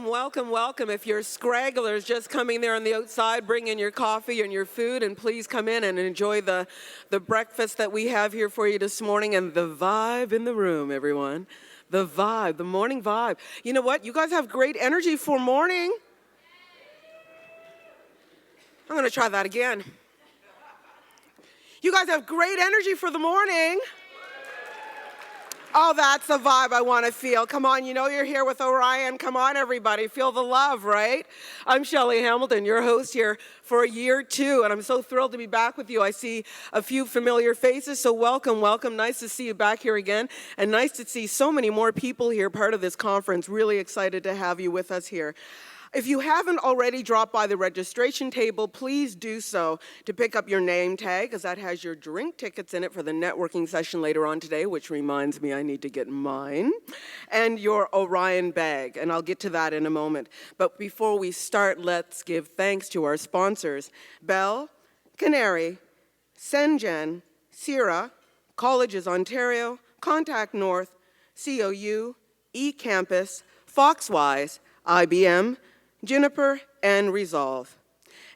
welcome, welcome. If you're scragglers just coming there on the outside, bring in your coffee and your food, and please come in and enjoy the breakfast that we have here for you this morning and the vibe in the room, everyone. The vibe, the morning vibe. You know what? You guys have great energy for morning. I'm going to try that again. You guys have great energy for the morning. Oh, that's the vibe I want to feel. Come on, you know you're here with Orion. Come on, everybody. Feel the love, right? I'm Shelley Hamilton, your host here for year 2, and I'm so thrilled to be back with you. I see a few familiar faces, so welcome, welcome. Nice to see you back here again, and nice to see so many more people here, part of this conference. Really excited to have you with us here. If you haven't already dropped by the registration table, please do so to pick up your name tag, because that has your drink tickets in it for the networking session later on today, which reminds me I need to get mine, and your Orion bag, and I'll get to that in a moment. But before we start, let's give thanks to our sponsors: Bell, Canary, Sengen, Sierra, Colleges Ontario, Contact North, COU, eCampus, Foxwise, IBM, Juniper, and Resolve.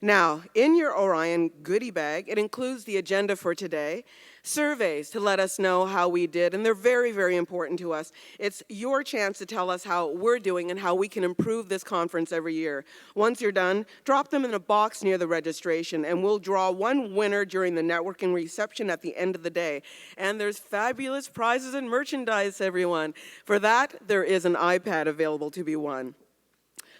Now, in your Orion goodie bag, it includes the agenda for today, surveys to let us know how we did, and they're very, very important to us. It's your chance to tell us how we're doing and how we can improve this conference every year. Once you're done, drop them in a box near the registration, and we'll draw one winner during the networking reception at the end of the day. And there's fabulous prizes and merchandise, everyone. For that, there is an iPad available to be won.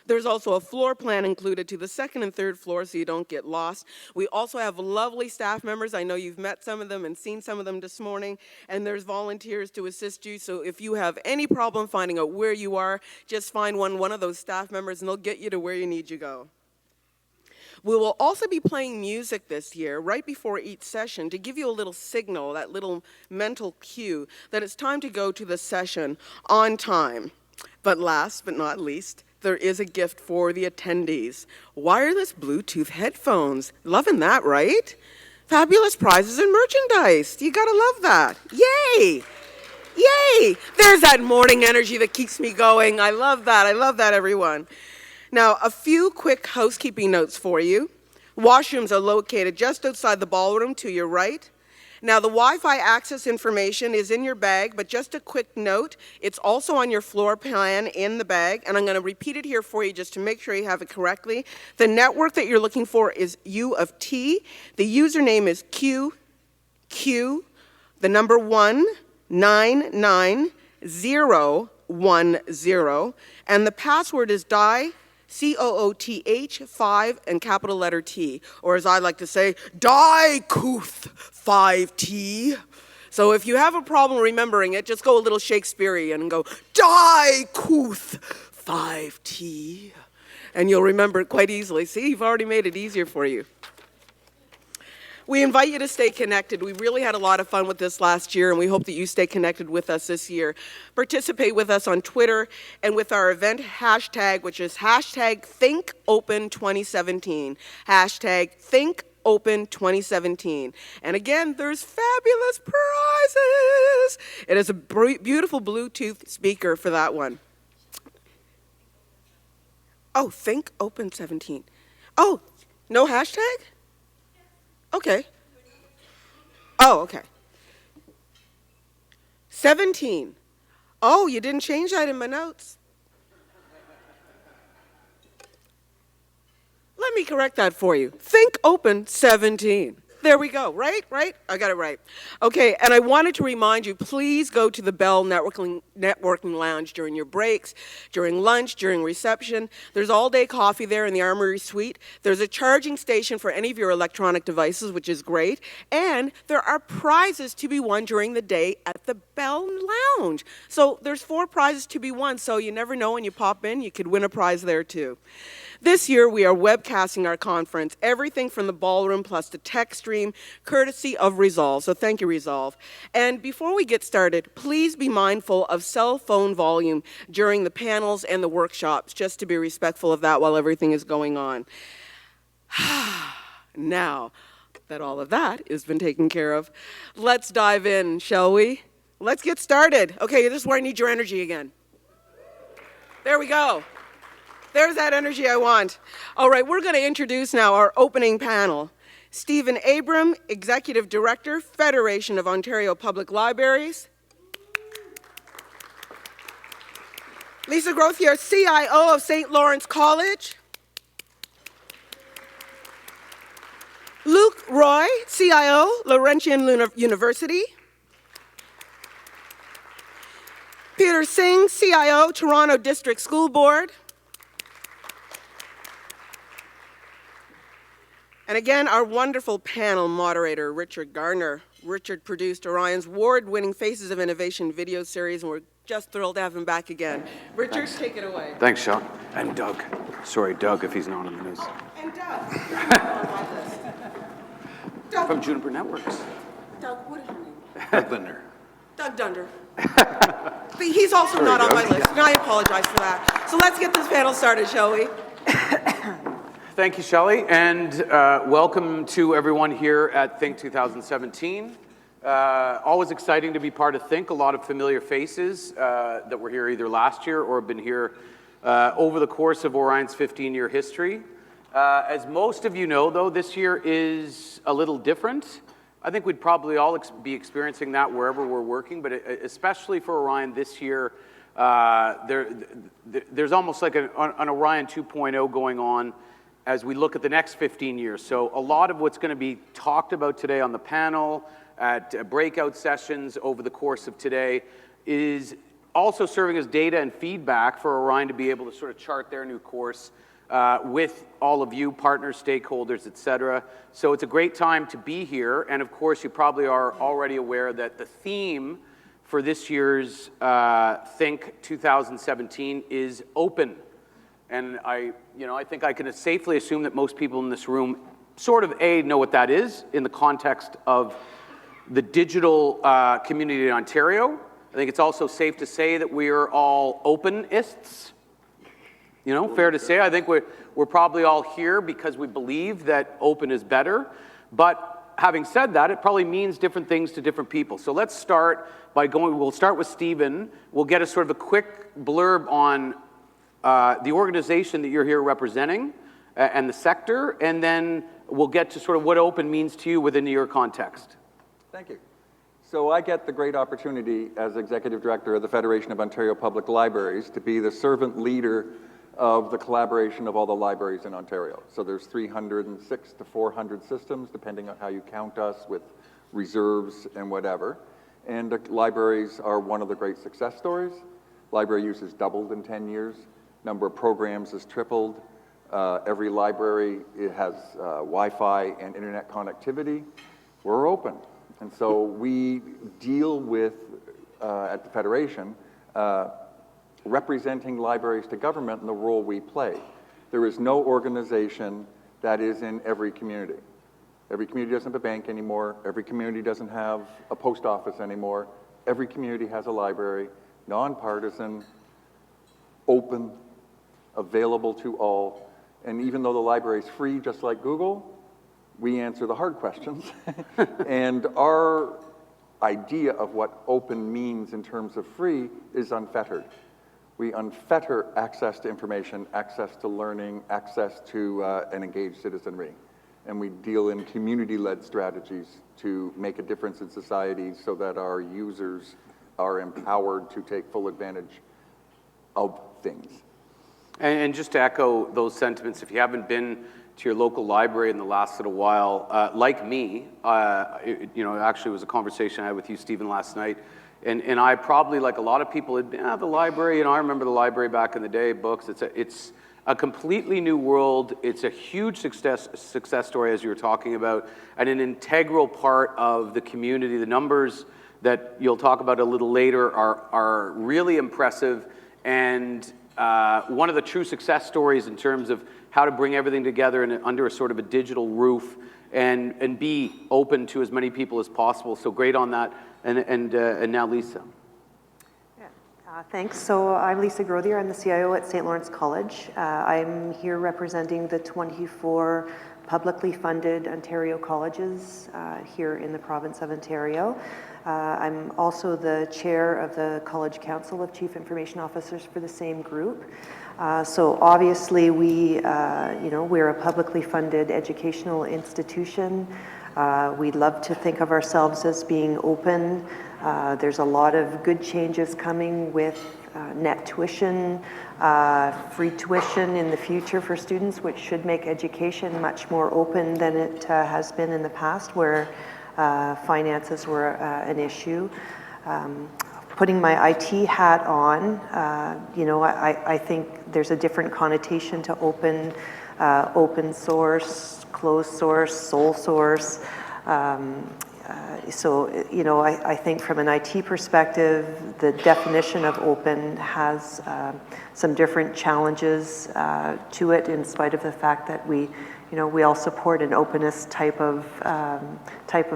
There's also a floor plan included to the second and third floor so you don't get lost. We also have lovely staff members. I know you've met some of them and seen some of them this morning, and there's volunteers to assist you. So if you have any problem finding out where you are, just find one of those staff members and they'll get you to where you need to go. We will also be playing music this year right before each session to give you a little signal, that little mental cue, that it's time to go to the session on time. But last but not least, there is a gift for the attendees: wireless Bluetooth headphones. Loving that, right? Fabulous prizes and merchandise. You gotta love that. Yay! Yay! There's that morning energy that keeps me going. I love that. I love that, everyone. Now, a few quick housekeeping notes for you. Washrooms are located just outside the ballroom to your right. Now, the Wi-Fi access information is in your bag, but just a quick note, it's also on your floor plan in the bag, and I'm going to repeat it here for you just to make sure you have it correctly. The network that you're looking for is U of T. The username is QQ, the number 199010, and the password is DIE, COOTH 5 and capital letter T, or as I like to say, DIECOOTH 5T. So if you have a problem remembering it, just go a little Shakespearean and go DIECOOTH 5T, and you'll remember it quite easily. See, you've already made it easier for you. We invite you to stay connected. We really had a lot of fun with this last year, and we hope that you stay connected with us this year. Participate with us on Twitter and with our event hashtag, which is hashtag ThinkOpen2017. Hashtag ThinkOpen2017. And again, there's fabulous prizes. It is a beautiful Bluetooth speaker for that one. Oh, ThinkOpen17. Oh, no hashtag? Okay. Oh, okay. 17. Oh, you didn't change that in my notes. Let me correct that for you. Think open 17. There we go. Right? I got it right. Okay, and I wanted to remind you, please go to the Bell Networking Lounge during your breaks, during lunch, during reception. There's all-day coffee there in the Armory Suite. There's a charging station for any of your electronic devices, which is great. And there are prizes to be won during the day at the Bell Lounge. So there's 4 prizes to be won, so you never know when you pop in, you could win a prize there too. This year, we are webcasting our conference, everything from the ballroom plus the tech stream, courtesy of Resolve. So thank you, Resolve. And before we get started, please be mindful of cell phone volume during the panels and the workshops, just to be respectful of that while everything is going on. Now that all of that has been taken care of, let's dive in, shall we? Let's get started. Okay, this is where I need your energy again. There we go. There's that energy I want. All right, we're going to introduce now our opening panel. Stephen Abram, Executive Director, Federation of Ontario Public Libraries. Lisa Grothier, CIO of St. Lawrence College. Luke Roy, CIO, Laurentian University. Peter Singh, CIO, Toronto District School Board. And again, our wonderful panel moderator, Richard Garner. Richard produced Orion's award-winning Faces of Innovation video series, and we're just thrilled to have him back again. Richard, take it away. Thanks, Sean. And Doug. Sorry, Doug, if he's not on the news. And Doug. On my list. Doug. From Juniper Networks. Doug, what is your name? Doug Linder. Doug Dunder. But he's also not on my list, and I apologize for that. So let's get this panel started, shall we? Thank you, Shelley, and welcome to everyone here at Think 2017. Always exciting to be part of Think. A lot of familiar faces that were here either last year or have been here over the course of Orion's 15-year history. As most of you know, though, this year is a little different. I think we'd probably all be experiencing that wherever we're working, but especially for Orion this year, there's almost like an Orion 2.0 going on as we look at the next 15 years. So a lot of what's going to be talked about today on the panel, at breakout sessions over the course of today, is also serving as data and feedback for Orion to be able to sort of chart their new course with all of you, partners, stakeholders, et cetera. So it's a great time to be here. And of course, you probably are already aware that the theme for this year's Think 2017 is open. And I think I can safely assume that most people in this room sort of know what that is in the context of the digital community in Ontario. I think it's also safe to say that we are all openists. You know, fair to say. I think we're probably all here because we believe that open is better. But having said that, it probably means different things to different people. So let's start by we'll start with Stephen. We'll get a sort of a quick blurb on the organization that you're here representing and the sector, and then we'll get to sort of what open means to you within your context. Thank you. So I get the great opportunity as Executive Director of the Federation of Ontario Public Libraries to be the servant leader of the collaboration of all the libraries in Ontario. So there's 306 to 400 systems, depending on how you count us, with reserves and whatever. And the libraries are one of the great success stories. Library use has doubled in 10 years. Number of programs has tripled. Every library has Wi-Fi and internet connectivity. We're open. And so we deal with, at the Federation, representing libraries to government in the role we play. There is no organization that is in every community. Every community doesn't have a bank anymore. Every community doesn't have a post office anymore. Every community has a library, nonpartisan, open, available to all. And even though the library is free, just like Google, we answer the hard questions. And our idea of what open means in terms of free is unfettered. We unfetter access to information, access to learning, access to an engaged citizenry. And we deal in community-led strategies to make a difference in society so that our users are empowered to take full advantage of things. And just to echo those sentiments, if you haven't been to your local library in the last little while, like me, it actually was a conversation I had with you, Stephen, last night. And I probably, like a lot of people, the library, I remember the library back in the day, books, it's a completely new world. It's a huge success story, as you were talking about, and an integral part of the community. The numbers that you'll talk about a little later are really impressive, and one of the true success stories in terms of how to bring everything together under a sort of a digital roof and be open to as many people as possible. So great on that. And now Lisa. Yeah, thanks. So I'm Lisa Grothier. I'm the CIO at St. Lawrence College. I'm here representing the 24 publicly funded Ontario colleges here in the province of Ontario. I'm also the chair of the College Council of Chief Information Officers for the same group. So obviously we're a publicly funded educational institution. We'd love to think of ourselves as being open. There's a lot of good changes coming with net tuition, free tuition in the future for students, which should make education much more open than it has been in the past, where finances were an issue. Putting my IT hat on, I think there's a different connotation to open, open source, closed source, sole source. I think from an IT perspective, the definition of open has some different challenges to it, in spite of the fact that we all support an openness type of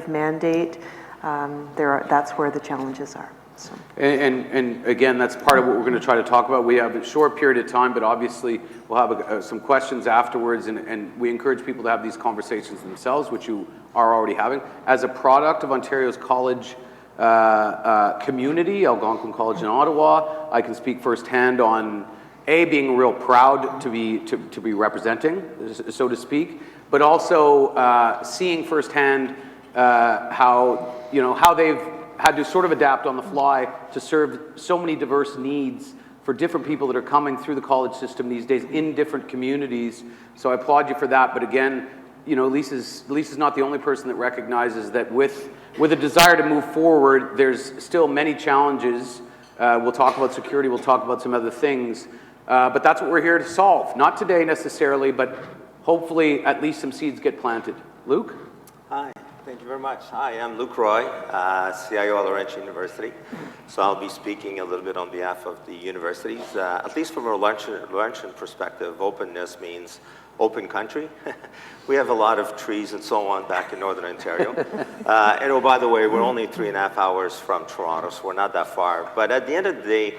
mandate. That's where the challenges are. So. And again, that's part of what we're going to try to talk about. We have a short period of time, but obviously we'll have some questions afterwards, and we encourage people to have these conversations themselves, which you are already having. As a product of Ontario's college community, Algonquin College in Ottawa, I can speak firsthand on being real proud to be representing, so to speak, but also seeing firsthand how they've had to sort of adapt on the fly to serve so many diverse needs for different people that are coming through the college system these days in different communities. So I applaud you for that. But again, Lisa's not the only person that recognizes that with a desire to move forward, there's still many challenges. We'll talk about security, we'll talk about some other things. But that's what we're here to solve. Not today necessarily, but hopefully at least some seeds get planted. Luke? Hi. Thank you very much. Hi, I'm Luke Roy, CIO at Laurentian University. So I'll be speaking a little bit on behalf of the universities. At least from a Laurentian perspective, openness means open country. We have a lot of trees and so on back in Northern Ontario. And oh, by the way, we're only 3.5 hours from Toronto, so we're not that far. But at the end of the day,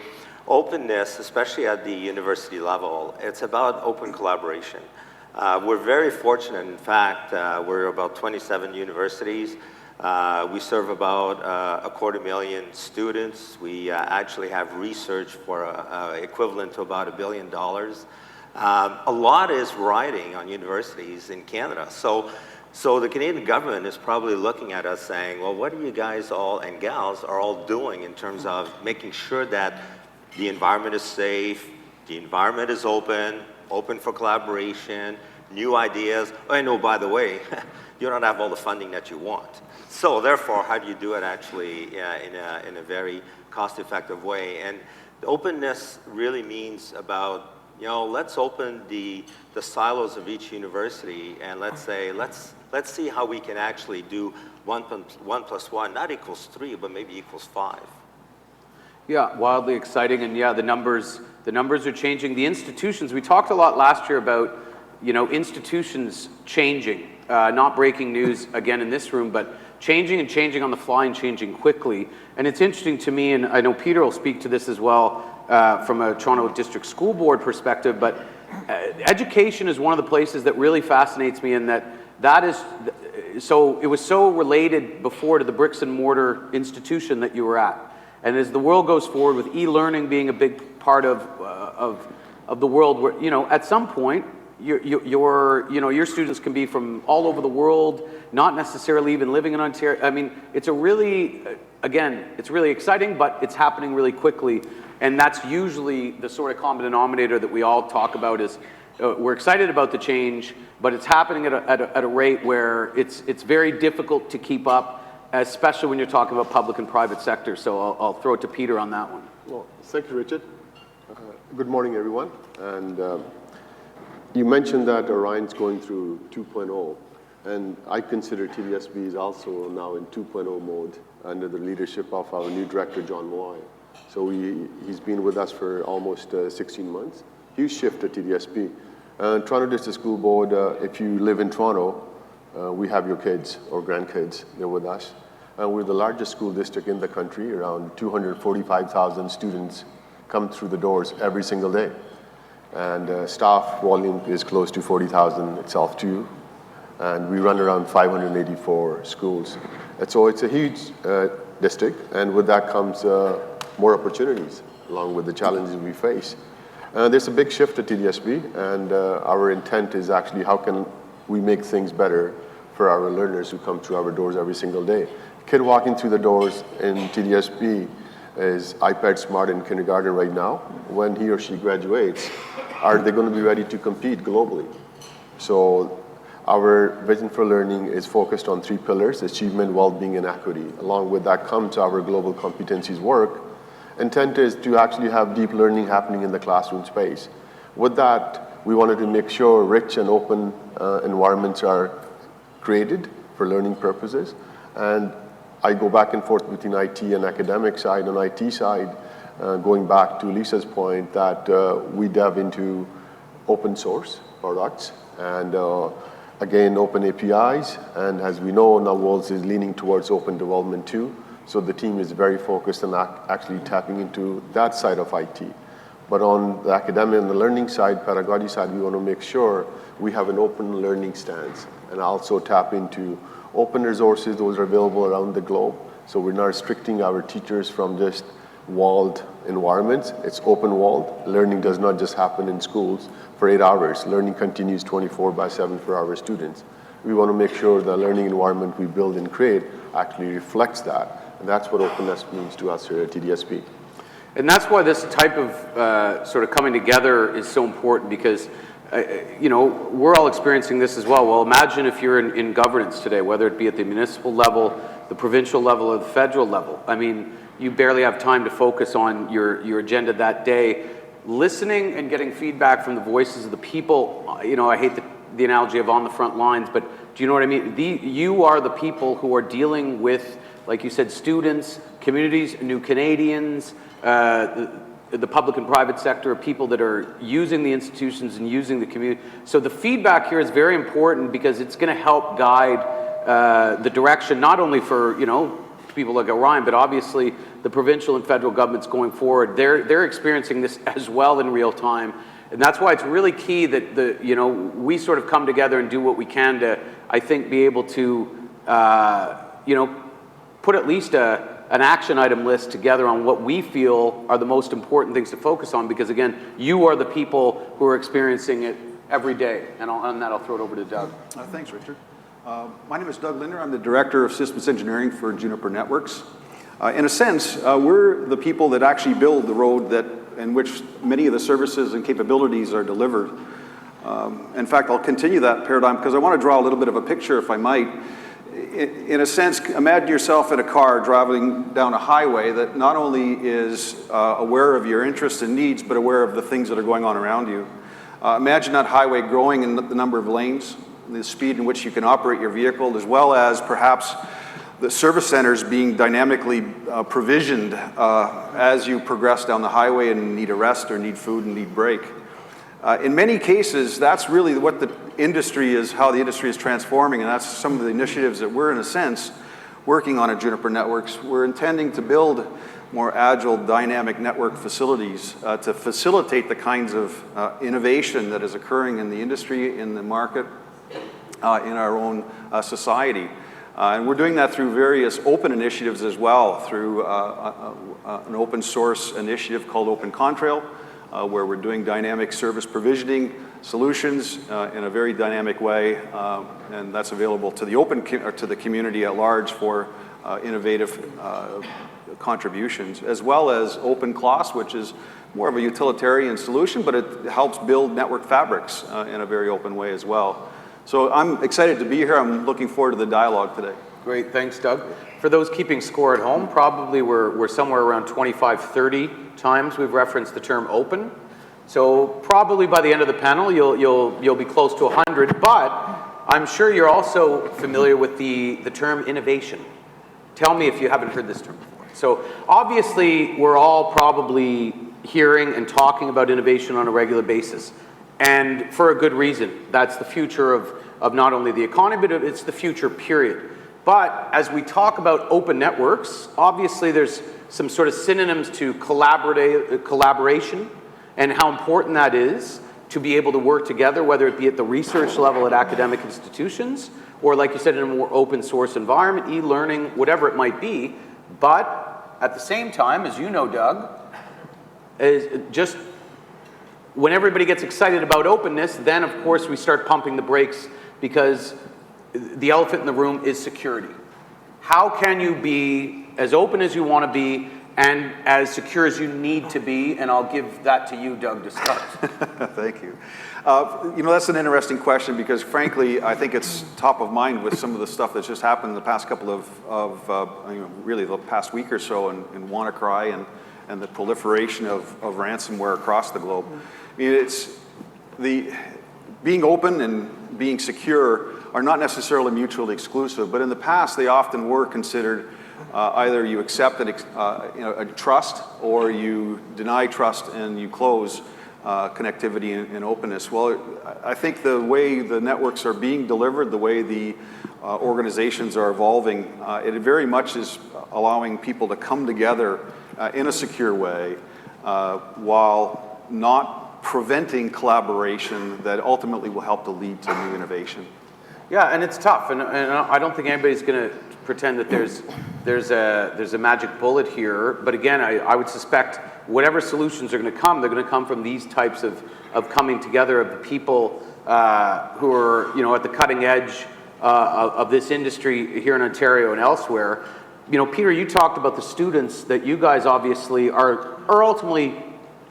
openness, especially at the university level, it's about open collaboration. We're very fortunate, in fact, we're about 27 universities. We serve about 250,000 students. We actually have research for equivalent to about $1 billion. A lot is riding on universities in Canada. So the Canadian government is probably looking at us saying, well, what are you guys all and gals are all doing in terms of making sure that the environment is safe, the environment is open for collaboration, new ideas. And oh, by the way, you don't have all the funding that you want. So therefore, how do you do it actually in a very cost-effective way? And the openness really means about, let's open the silos of each university and let's see how we can actually do 1 plus 1, not equals 3, but maybe equals 5. Yeah, wildly exciting, and yeah, the numbers are changing. The institutions, we talked a lot last year about, institutions changing, not breaking news again in this room, but changing on the fly and changing quickly. And it's interesting to me, and I know Peter will speak to this as well from a Toronto District School Board perspective, but education is one of the places that really fascinates me, in that is, so it was so related before to the bricks and mortar institution that you were at. And as the world goes forward with e-learning being a big part of the world, where at some point your students can be from all over the world, not necessarily even living in Ontario. I mean, it's really exciting, but it's happening really quickly, and that's usually the sort of common denominator that we all talk about is we're excited about the change, but it's happening at a rate where it's very difficult to keep up, especially when you're talking about public and private sector. So I'll throw it to Peter on that one. Well, thank you, Richard. Good morning, everyone. And you mentioned that Orion's going through 2.0, and I consider TDSB is also now in 2.0 mode under the leadership of our new director, John Moy. So he's been with us for almost 16 months. Huge shift at TDSB. Toronto District School Board, if you live in Toronto, we have your kids or grandkids, they're with us. And we're the largest school district in the country. Around 245,000 students come through the doors every single day. And staff volume is close to 40,000 itself too. And we run around 584 schools. And so it's a huge district, and with that comes more opportunities along with the challenges we face. There's a big shift at TDSB, and our intent is actually how can we make things better for our learners who come through our doors every single day. Kid walking through the doors in TDSB is iPad smart in kindergarten right now. When he or she graduates, are they going to be ready to compete globally? So our vision for learning is focused on 3 pillars: achievement, well-being, and equity. Along with that comes our global competencies work. Intent is to actually have deep learning happening in the classroom space. With that, we wanted to make sure rich and open environments are created for learning purposes. And I go back and forth between IT and academic side. On IT side, going back to Lisa's point, that we delve into open source products and again, open APIs. And as we know, now world is leaning towards open development too. So the team is very focused on actually tapping into that side of IT. But on the academic and the learning side, pedagogy side, we want to make sure we have an open learning stance and also tap into open resources. Those are available around the globe. So we're not restricting our teachers from just walled environments. It's open walled. Learning does not just happen in schools for 8 hours. Learning continues 24/7 for our students. We want to make sure the learning environment we build and create actually reflects that. And that's what openness means to us here at TDSB. And that's why this type of sort of coming together is so important, because you know, we're all experiencing this as well. Well, imagine if you're in governance today, whether it be at the municipal level, the provincial level, or the federal level. I mean, you barely have time to focus on your agenda that day. Listening and getting feedback from the voices of the people, you know, I hate the analogy of on the front lines, but do you know what I mean? You are the people who are dealing with, like you said, students, communities, new Canadians, the public and private sector, people that are using the institutions and using the community. So the feedback here is very important, because it's going to help guide the direction, not only for, you know, people like Orion, but obviously the provincial and federal governments going forward. They're experiencing this as well in real time. And that's why it's really key that you know, we sort of come together and do what we can to, I think, be able to, you know, put at least an action item list together on what we feel are the most important things to focus on, because again, you are the people who are experiencing it every day. And on that, I'll throw it over to Doug. Thanks, Richard. My name is Doug Linder. I'm the Director of Systems Engineering for Juniper Networks. In a sense, we're the people that actually build the road in which many of the services and capabilities are delivered. In fact, I'll continue that paradigm because I want to draw a little bit of a picture, if I might. In a sense, imagine yourself in a car driving down a highway that not only is aware of your interests and needs, but aware of the things that are going on around you. Imagine that highway growing in the number of lanes, the speed in which you can operate your vehicle, as well as perhaps the service centers being dynamically provisioned as you progress down the highway and need a rest or need food and need break. In many cases, that's really what the industry is, how the industry is transforming, and that's some of the initiatives that we're, in a sense, working on at Juniper Networks. We're intending to build more agile, dynamic network facilities to facilitate the kinds of innovation that is occurring in the industry, in the market, in our own society. And we're doing that through various open initiatives as well, through an open source initiative called Open Contrail, where we're doing dynamic service provisioning solutions in a very dynamic way, and that's available to the community at large for innovative contributions, as well as Open Clos, which is more of a utilitarian solution, but it helps build network fabrics in a very open way as well. So I'm excited to be here. I'm looking forward to the dialogue today. Great, thanks, Doug. For those keeping score at home, probably we're somewhere around 25, 30 times we've referenced the term open. So probably by the end of the panel, you'll be close to 100, but I'm sure you're also familiar with the term innovation. Tell me if you haven't heard this term before. So obviously, we're all probably hearing and talking about innovation on a regular basis. And for a good reason. That's the future of not only the economy, but it's the future, period. But as we talk about open networks, obviously there's some sort of synonyms to collaboration and how important that is to be able to work together, whether it be at the research level at academic institutions, or like you said, in a more open source environment, e-learning, whatever it might be. But at the same time, as you know, Doug, is just when everybody gets excited about openness, then of course we start pumping the brakes because the elephant in the room is security. How can you be as open as you want to be and as secure as you need to be? And I'll give that to you, Doug, to start. Thank you. That's an interesting question because, frankly, I think it's top of mind with some of the stuff that's just happened in the past couple really the past week or so in WannaCry and the proliferation of ransomware across the globe. I mean, it's being open and being secure are not necessarily mutually exclusive, but in the past they often were considered either you accept a trust or you deny trust and you close connectivity and openness. Well, I think the way the networks are being delivered, the way the organizations are evolving, it very much is allowing people to come together in a secure way while not preventing collaboration that ultimately will help to lead to new innovation. Yeah, and it's tough, and I don't think anybody's going to pretend that there's a magic bullet here. But again, I would suspect whatever solutions are going to come, they're going to come from these types of coming together of the people who are at the cutting edge of this industry here in Ontario and elsewhere. Peter, you talked about the students that you guys obviously are ultimately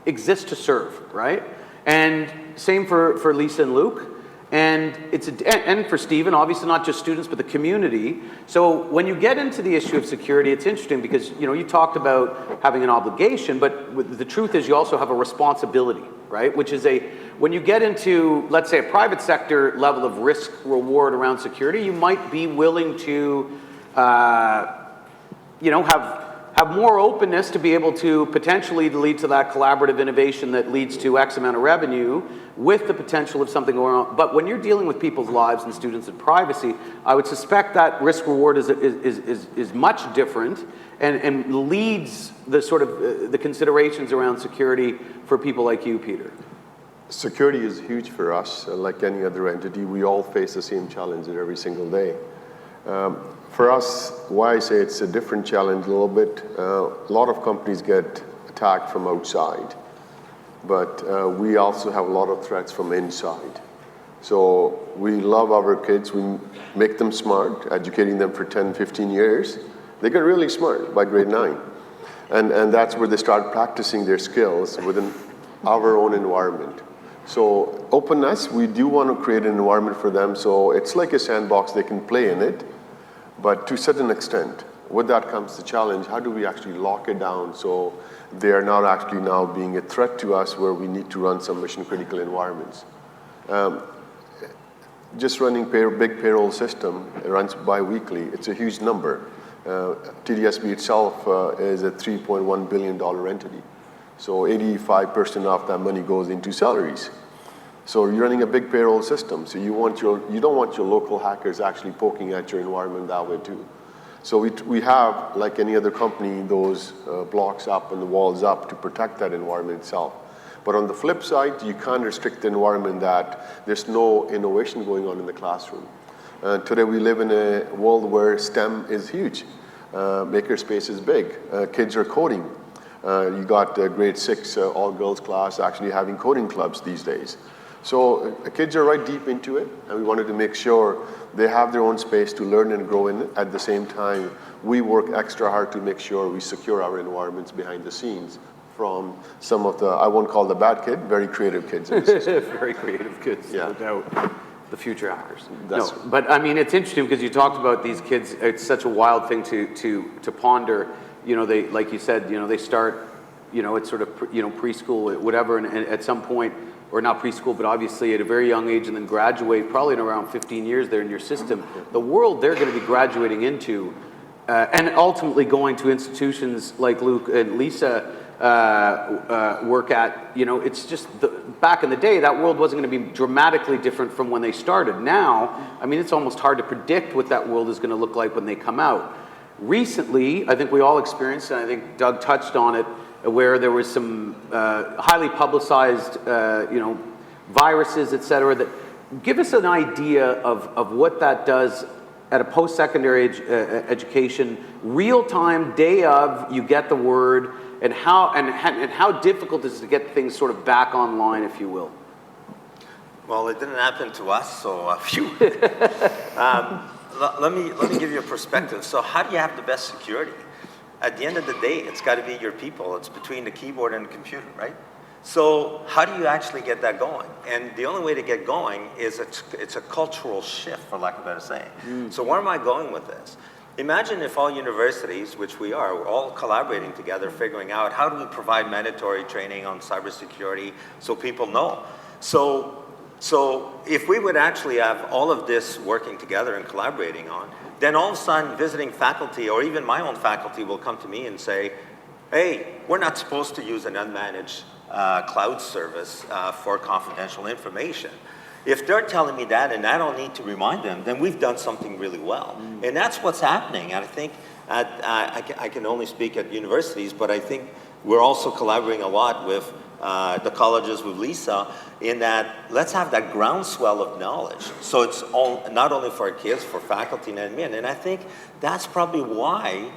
exist to serve, right? And same for Lisa and Luke. And and for Stephen, obviously not just students, but the community. So when you get into the issue of security, it's interesting because you talked about having an obligation, but the truth is you also have a responsibility, right? Which is when you get into, let's say, a private sector level of risk reward around security, you might be willing to, have more openness to be able to potentially lead to that collaborative innovation that leads to X amount of revenue with the potential of something going on. But when you're dealing with people's lives and students and privacy, I would suspect that risk reward is much different and leads the sort of the considerations around security for people like you, Peter. Security is huge for us. Like any other entity, we all face the same challenge every single day. For us, why I say it's a different challenge a little bit, a lot of companies get attacked from outside, but we also have a lot of threats from inside. So we love our kids, we make them smart, educating them for 10, 15 years. They get really smart by grade 9. And that's where they start practicing their skills within our own environment. So openness, we do want to create an environment for them so it's like a sandbox, they can play in it. But to a certain extent, with that comes the challenge, how do we actually lock it down so they are not actually now being a threat to us where we need to run some mission critical environments. Just running big payroll system, it runs bi-weekly, it's a huge number. TDSB itself is a $3.1 billion entity. So 85% of that money goes into salaries. So you're running a big payroll system. So you don't want your local hackers actually poking at your environment that way too. So we have, like any other company, those blocks up and the walls up to protect that environment itself. But on the flip side, you can't restrict the environment that there's no innovation going on in the classroom. Today we live in a world where STEM is huge. Makerspace is big. Kids are coding. You got grade 6 all-girls class actually having coding clubs these days. So kids are right deep into it, and we wanted to make sure they have their own space to learn and grow in it. At the same time, we work extra hard to make sure we secure our environments behind the scenes from some of the, I won't call the bad kid, very creative kids in the system. Very creative kids, Yeah. no doubt. The future hackers. That's No, but I mean, it's interesting because you talked about these kids. It's such a wild thing to ponder. They, like you said, they start, it's sort of, preschool, whatever, and at some point, or not preschool, but obviously at a very young age, and then graduate probably in around 15 years they're in your system. The world they're going to be graduating into, and ultimately going to institutions like Luke and Lisa work at, it's just, back in the day, that world wasn't going to be dramatically different from when they started. Now, I mean, it's almost hard to predict what that world is going to look like when they come out. Recently, I think we all experienced, and I think Doug touched on it, where there was some highly publicized, viruses, et cetera, that give us an idea of what that does at a post-secondary education, real-time, day of, you get the word, and how difficult is it to get things sort of back online, if you will? Well, it didn't happen to us, so phew. Let me give you a perspective. So how do you have the best security? At the end of the day, it's got to be your people. It's between the keyboard and the computer, right? So how do you actually get that going? And the only way to get going is it's a cultural shift, for lack of a better saying. So where am I going with this? Imagine if all universities, which we are, we're all collaborating together, figuring out how do we provide mandatory training on cybersecurity so people know. So if we would actually have all of this working together and collaborating on, then all of a sudden visiting faculty or even my own faculty will come to me and say, hey, we're not supposed to use an unmanaged cloud service for confidential information. If they're telling me that and I don't need to remind them, then we've done something really well. And that's what's happening. And I think I can only speak at universities, but I think we're also collaborating a lot with the colleges, with Lisa, in that let's have that groundswell of knowledge. So it's not only for our kids, for faculty and admin. And I think that's probably why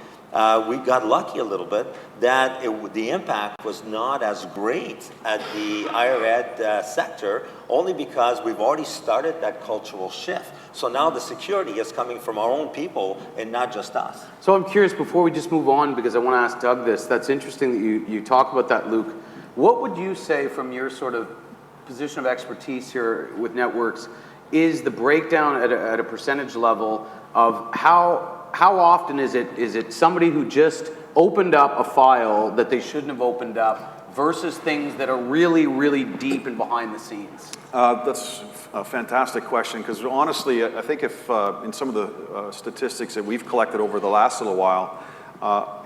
we got lucky a little bit that the impact was not as great at the higher ed sector, only because we've already started that cultural shift. So now the security is coming from our own people and not just us. So I'm curious, before we just move on, because I want to ask Doug this, that's interesting that you talk about that, Luke. What would you say from your sort of position of expertise here with networks is the breakdown at a percentage level of how often is it somebody who just opened up a file that they shouldn't have opened up versus things that are really, really deep and behind the scenes? That's a fantastic question, because honestly, I think if in some of the statistics that we've collected over the last little while,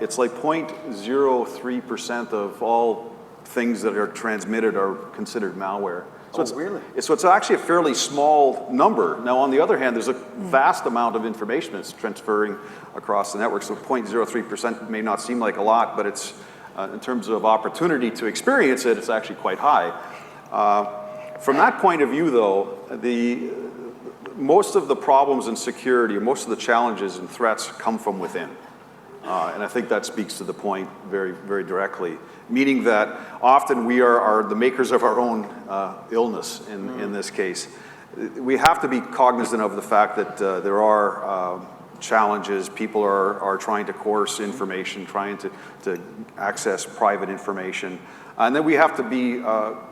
it's like 0.03% of all things that are transmitted are considered malware. So really? So it's actually a fairly small number. Now, on the other hand, there's a vast amount of information that's transferring across the network. So 0.03% may not seem like a lot, but it's in terms of opportunity to experience it, it's actually quite high. From that point of view, though, most of the problems in security, or most of the challenges and threats come from within. And I think that speaks to the point very, very directly, meaning that often we are the makers of our own illness in this case. We have to be cognizant of the fact that there are challenges. People are trying to coerce information, trying to access private information. And then we have to be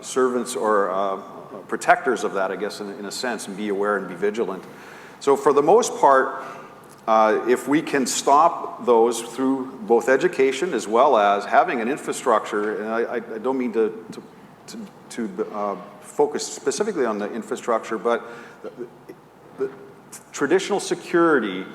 servants or protectors of that, I guess, in a sense, and be aware and be vigilant. So for the most part, if we can stop those through both education as well as having an infrastructure, and I don't mean to focus specifically on the infrastructure, but the traditional security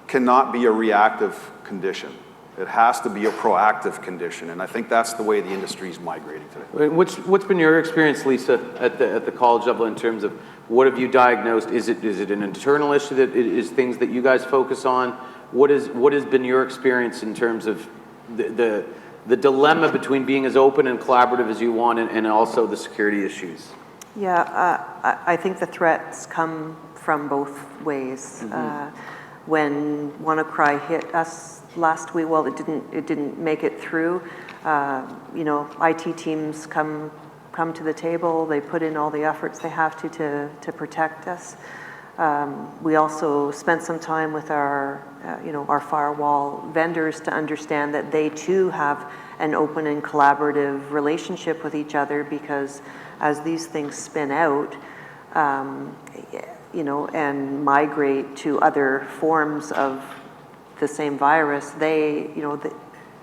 cannot be a reactive condition. It has to be a proactive condition, and I think that's the way the industry is migrating today. What's been your experience, Lisa, at the college level in terms of what have you diagnosed? Is it an internal issue that is things that you guys focus on? What has been your experience in terms of the dilemma between being as open and collaborative as you want and also the security issues? Yeah, I think the threats come from both ways. When WannaCry hit us last week, well, it didn't make it through. IT teams come to the table. They put in all the efforts they have to protect us. We also spent some time with our firewall vendors to understand that they too have an open and collaborative relationship with each other, because as these things spin out, and migrate to other forms of the same virus, they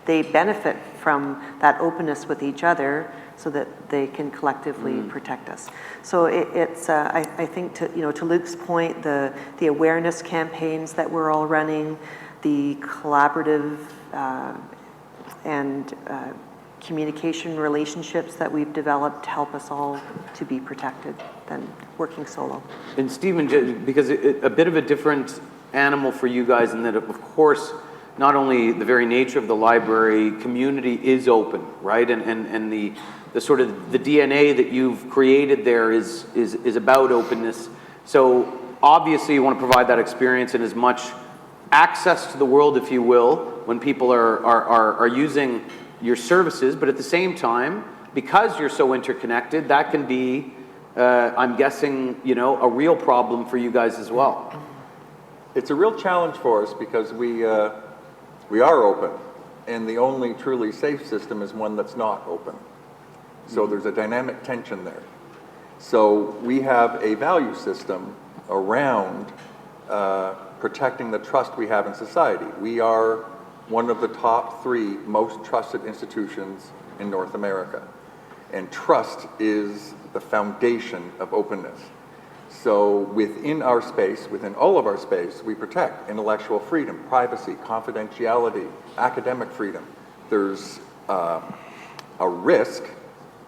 benefit from that openness with each other, so that they can collectively protect us. So it's I think to Luke's point, the awareness campaigns that we're all running, the collaborative and communication relationships that we've developed help us all to be protected than working solo. And Stephen, because a bit of a different animal for you guys in that, of course, not only the very nature of the library community is open, right? And the sort of the DNA that you've created there is about openness. So obviously you want to provide that experience and as much access to the world, if you will, when people are using your services, but at the same time, because you're so interconnected, that can be, I'm guessing, you know, a real problem for you guys as well. It's a real challenge for us because we are open, and the only truly safe system is one that's not open. So there's a dynamic tension there. So we have a value system around protecting the trust we have in society. We are one of the top 3 most trusted institutions in North America. And trust is the foundation of openness. So within our space, within all of our space, we protect intellectual freedom, privacy, confidentiality, academic freedom. There's a risk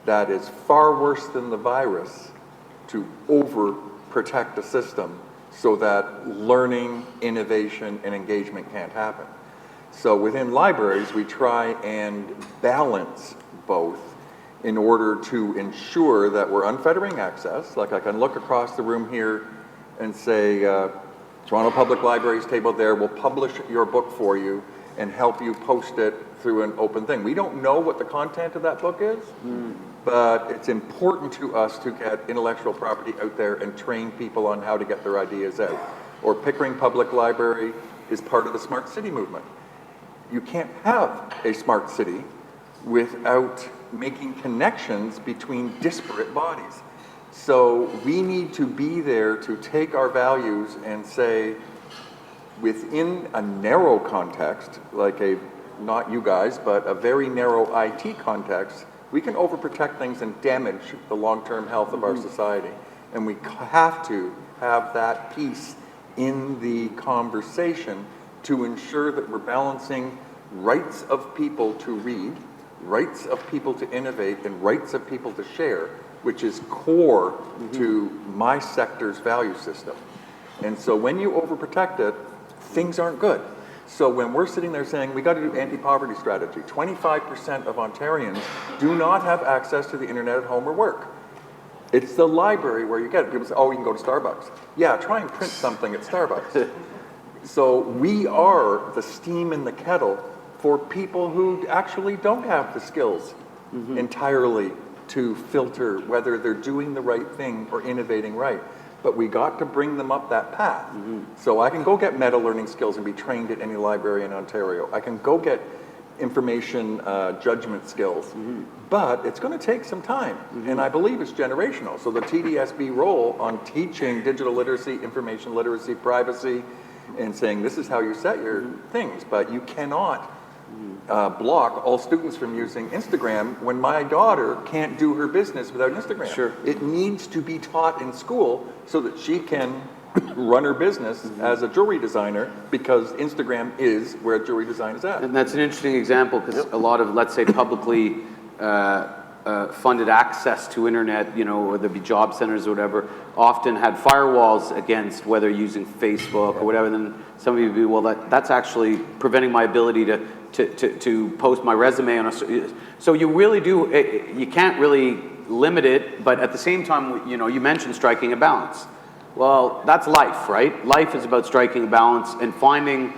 that is far worse than the virus to overprotect the system so that learning, innovation, and engagement can't happen. So within libraries, we try and balance both in order to ensure that we're unfettering access. Like I can look across the room here and say, Toronto Public Library's table there will publish your book for you and help you post it through an open thing. We don't know what the content of that book is, but it's important to us to get intellectual property out there and train people on how to get their ideas out. Or Pickering Public Library is part of the smart city movement. You can't have a smart city without making connections between disparate bodies. So we need to be there to take our values and say, within a narrow context, like not you guys, but a very narrow IT context, we can overprotect things and damage the long-term health of our society. And we have to have that piece in the conversation to ensure that we're balancing rights of people to read, rights of people to innovate, and rights of people to share, which is core to my sector's value system. And so when you overprotect it, things aren't good. So when we're sitting there saying we got to do anti-poverty strategy, 25% of Ontarians do not have access to the internet at home or work. It's the library where you get it. People say, oh, you can go to Starbucks. Yeah, try and print something at Starbucks. So we are the steam in the kettle for people who actually don't have the skills entirely to filter whether they're doing the right thing or innovating right. But we got to bring them up that path. So I can go get meta learning skills and be trained at any library in Ontario. I can go get information judgment skills, but it's going to take some time, and I believe it's generational. So the TDSB role on teaching digital literacy, information literacy, privacy, and saying this is how you set your things, but you cannot block all students from using Instagram when my daughter can't do her business without Instagram. Sure. It needs to be taught in school so that she can run her business as a jewelry designer, because Instagram is where jewelry design is at. And that's an interesting example because a lot of, let's say, publicly funded access to internet, you know, whether it be job centers or whatever, often had firewalls against whether using Facebook or whatever. Then some of you would be, well, that's actually preventing my ability to post my resume on a. So you really do, you can't really limit it, but at the same time, you know, you mentioned striking a balance. Well, that's life, right? Life is about striking a balance and finding,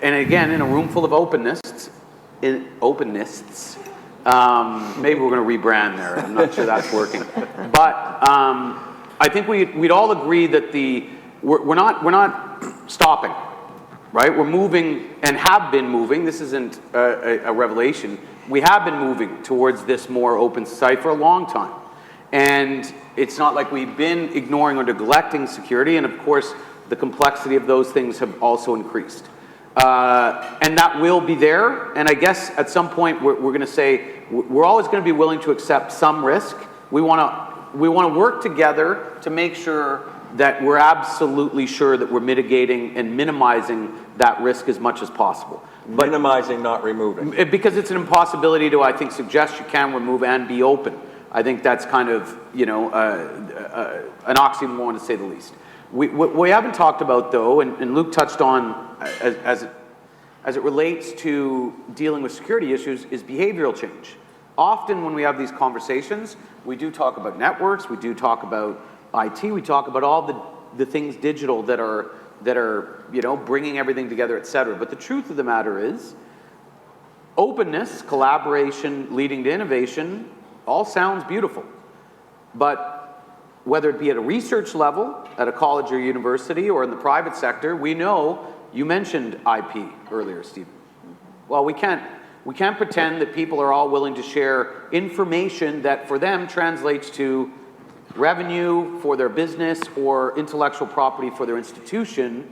and again, in a room full of openness, maybe we're going to rebrand there. I'm not sure that's working. But I think we'd all agree that we're not stopping, right? We're moving and have been moving. This isn't a revelation. We have been moving towards this more open society for a long time. And it's not like we've been ignoring or neglecting security. And of course, the complexity of those things have also increased. And that will be there. And I guess at some point we're going to say we're always going to be willing to accept some risk. We want to work together to make sure that we're absolutely sure that we're mitigating and minimizing that risk as much as possible. But minimizing, not removing. Because it's an impossibility to, I think, suggest you can remove and be open. I think that's kind of, you know, an oxymoron to say the least. What we haven't talked about, though, and Luke touched on as it relates to dealing with security issues, is behavioral change. Often when we have these conversations, we do talk about networks, we do talk about IT, we talk about all the things digital that are bringing everything together, et cetera. But the truth of the matter is, openness, collaboration, leading to innovation, all sounds beautiful. But whether it be at a research level, at a college or university, or in the private sector, we know, you mentioned IP earlier, Stephen. Well, we can't pretend that people are all willing to share information that for them translates to revenue for their business or intellectual property for their institution.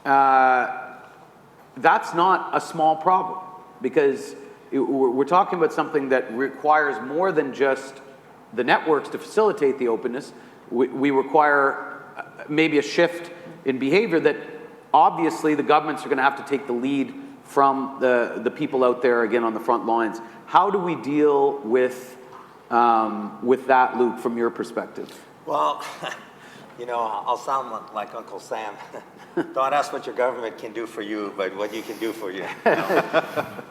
That's not a small problem, because we're talking about something that requires more than just the networks to facilitate the openness. We require maybe a shift in behavior that obviously the governments are going to have to take the lead from the people out there, again, on the front lines. How do we deal with that, Luke, from your perspective? Well, I'll sound like Uncle Sam. Don't ask what your government can do for you, but what you can do for you.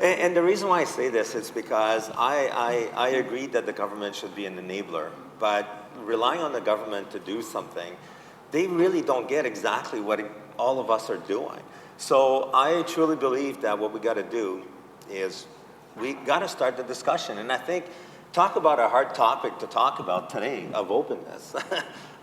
And the reason why I say this is because I agree that the government should be an enabler, but relying on the government to do something, they really don't get exactly what all of us are doing. So I truly believe that what we got to do is we got to start the discussion. And I think, talk about a hard topic to talk about today, of openness.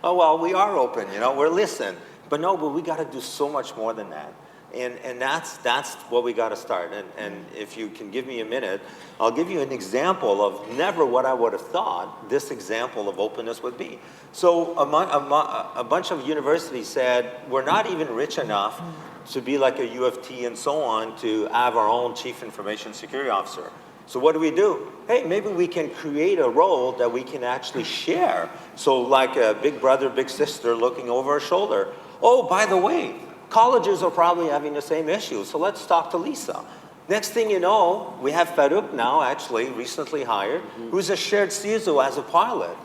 Oh, well, we are open, we're listening. But we got to do so much more than that. And that's what we got to start. And if you can give me a minute, I'll give you an example of never what I would have thought this example of openness would be. So a bunch of universities said, we're not even rich enough to be like a U of T and so on to have our own chief information security officer. So what do? Hey, maybe we can create a role that we can actually share. So like a big brother, big sister looking over our shoulder. Oh, by the way, colleges are probably having the same issue, so let's talk to Lisa. Next thing you know, we have Farouk now, actually, recently hired, who's a shared CISO as a pilot.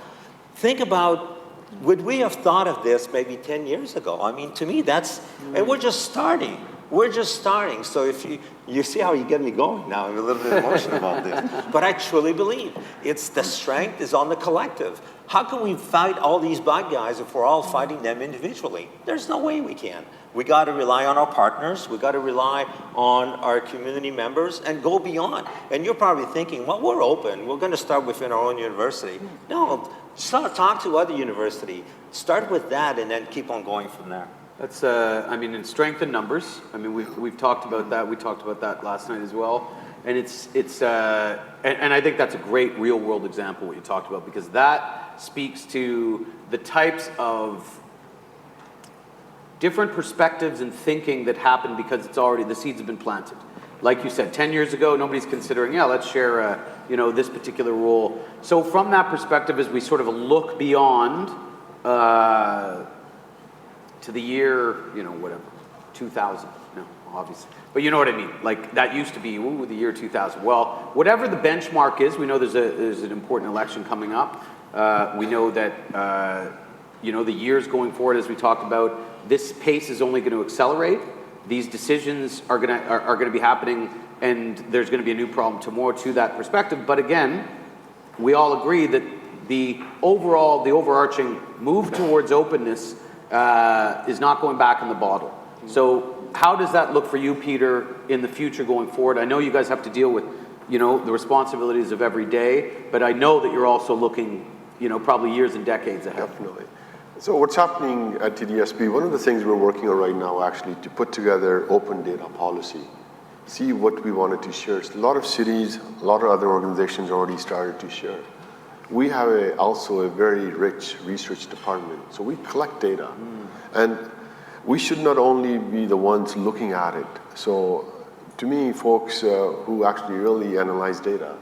Think about, would we have thought of this maybe 10 years ago? I mean, to me, and we're just starting. We're just starting. So if you see how you get me going now, I'm a little bit emotional about this. But I truly believe it's the strength is on the collective. How can we fight all these bad guys if we're all fighting them individually? There's no way we can. We got to rely on our partners. We got to rely on our community members and go beyond. And you're probably thinking, well, we're open. We're going to start within our own university. No, talk to other universities. Start with that and then keep on going from there. That's, in strength in numbers. I mean, we've talked about that. We talked about that last night as well. And and I think that's a great real world example what you talked about, because that speaks to the types of different perspectives and thinking that happen because the seeds have been planted. Like you said, 10 years ago, nobody's considering, let's share, this particular role. So from that perspective, as we sort of look beyond to the year, 2000, no, obviously. But you know what I mean, like that used to be, the year 2000. Well, whatever the benchmark is, we know there's an important election coming up. We know that, the years going forward, as we talked about, this pace is only going to accelerate. These decisions are going to be happening, and there's going to be a new problem tomorrow to that perspective. But again, we all agree that the overarching move towards openness is not going back in the bottle. So how does that look for you, Peter, in the future going forward? I know you guys have to deal with, the responsibilities of every day, but I know that you're also looking, probably years and decades ahead. Definitely. So what's happening at TDSB, one of the things we're working on right now actually to put together open data policy, see what we wanted to share. So a lot of cities, a lot of other organizations already started to share. We have also a very rich research department, so we collect data. And we should not only be the ones looking at it. So to me, folks who actually really analyze data,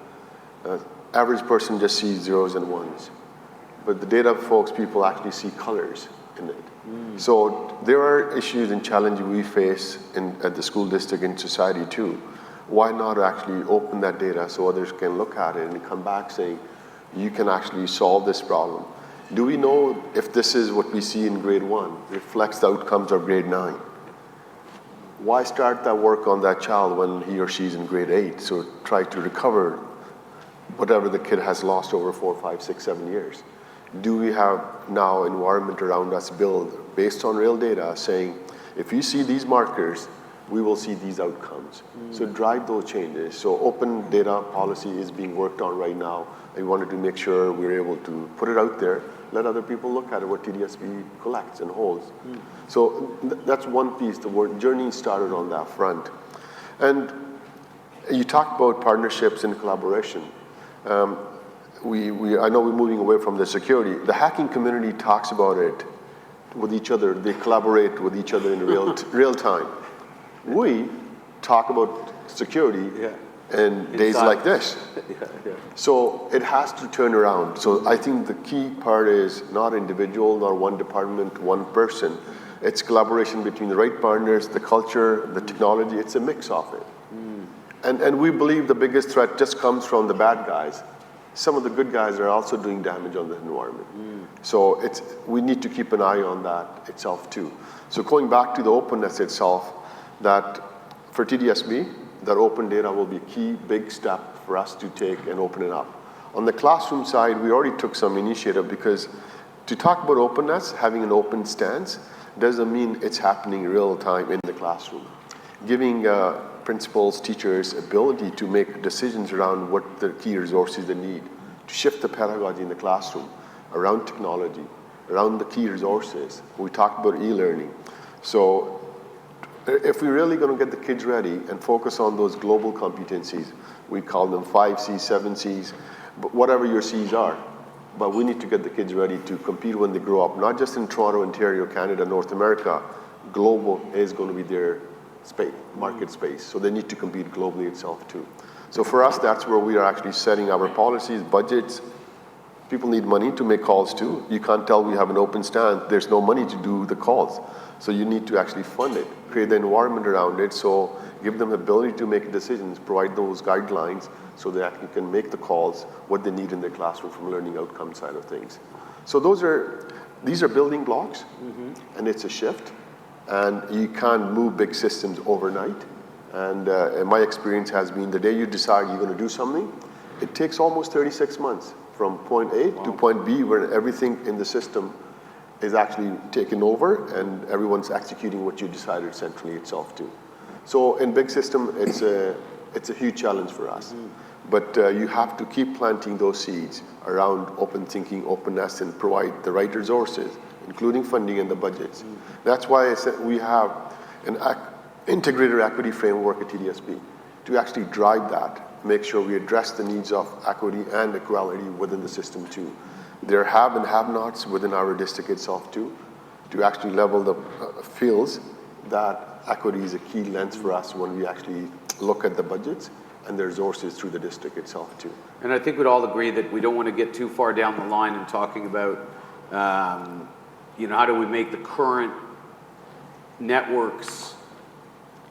average person just sees zeros and ones. But the data folks, people actually see colors in it. So there are issues and challenges we face at the school district and society too. Why not actually open that data so others can look at it and come back saying, you can actually solve this problem. Do we know if this is what we see in grade 1 reflects the outcomes of grade 9? Why start that work on that child when he or she's in grade 8? So try to recover whatever the kid has lost over 4, 5, 6, 7 years. Do we have now environment around us built based on real data saying, if you see these markers, we will see these outcomes. So drive those changes. So open data policy is being worked on right now. I wanted to make sure we're able to put it out there, let other people look at it, what TDSB collects and holds. So that's one piece. The word journey started on that front. And you talked about partnerships and collaboration. I know we're moving away from the security. The hacking community talks about it with each other. They collaborate with each other in real time. We talk about security in days like this. So it has to turn around. So I think the key part is not individual, not one department, one person. It's collaboration between the right partners, the culture, the technology. It's a mix of it. And we believe the biggest threat just comes from the bad guys. Some of the good guys are also doing damage on the environment. So we need to keep an eye on that itself too. So going back to the openness itself, that for TDSB, that open data will be a key big step for us to take and open it up. On the classroom side, we already took some initiative because to talk about openness, having an open stance, doesn't mean it's happening real time in the classroom. Giving principals, teachers ability to make decisions around what the key resources they need, to shift the pedagogy in the classroom around technology, around the key resources. We talked about e-learning. So if we're really going to get the kids ready and focus on those global competencies, we call them 5 C's, 7 C's, but whatever your C's are. But we need to get the kids ready to compete when they grow up, not just in Toronto, Ontario, Canada, North America. Global is going to be their space, market space. So they need to compete globally itself too. So for us, that's where we are actually setting our policies, budgets. People need money to make calls too. You can't tell we have an open stand. There's no money to do the calls. So you need to actually fund it, create the environment around it. So give them the ability to make decisions, provide those guidelines so they actually can make the calls, what they need in their classroom from learning outcome side of things. So these are building blocks, and it's a shift. And you can't move big systems overnight. And my experience has been the day you decide you're going to do something, it takes almost 36 months from point A to point B, where everything in the system is actually taken over and everyone's executing what you decided centrally itself too. So in big system, it's a huge challenge for us. But you have to keep planting those seeds around open thinking, openness, and provide the right resources, including funding and the budgets. That's why I said we have an integrated equity framework at TDSB to actually drive that, make sure we address the needs of equity and equality within the system too. There have and have-nots within our district itself too, to actually level the fields that equity is a key lens for us when we actually look at the budgets and the resources through the district itself too. And I think we'd all agree that we don't want to get too far down the line in talking about, how do we make the current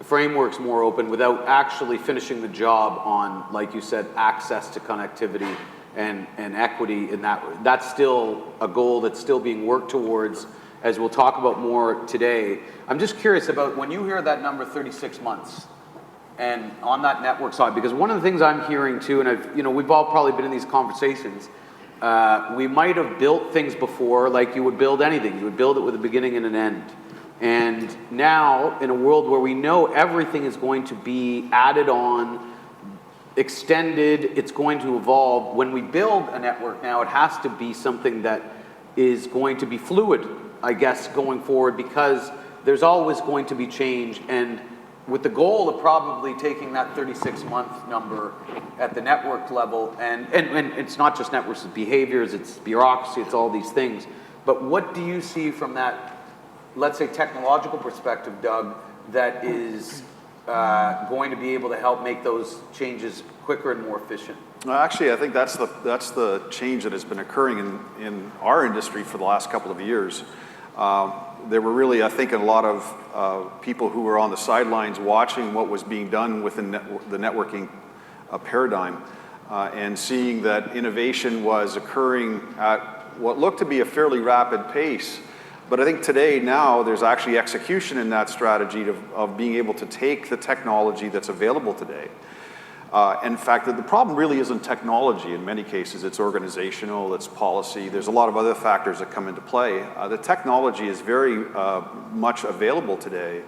frameworks more open without actually finishing the job on, like you said, access to connectivity and equity in that. That's still a goal that's still being worked towards, as we'll talk about more today. I'm just curious about when you hear that number 36 months and on that network side, because one of the things I'm hearing too, and we've all probably been in these conversations, we might have built things before like you would build anything. You would build it with a beginning and an end. And now, in a world where we know everything is going to be added on, extended, it's going to evolve. When we build a network now, it has to be something that is going to be fluid, I guess, going forward, because there's always going to be change. And with the goal of probably taking that 36-month number at the network level, and it's not just networks, it's behaviors, it's bureaucracy, it's all these things. But what do you see from that, let's say, technological perspective, Doug, that is going to be able to help make those changes quicker and more efficient? Well, actually, I think that's the change that has been occurring in our industry for the last couple of years. There were really, I think, a lot of people who were on the sidelines watching what was being done within the networking paradigm and seeing that innovation was occurring at what looked to be a fairly rapid pace. But I think today, now, there's actually execution in that strategy of being able to take the technology that's available today In fact, the problem really isn't technology in many cases. It's organizational, it's policy. There's a lot of other factors that come into play. The technology is very much available today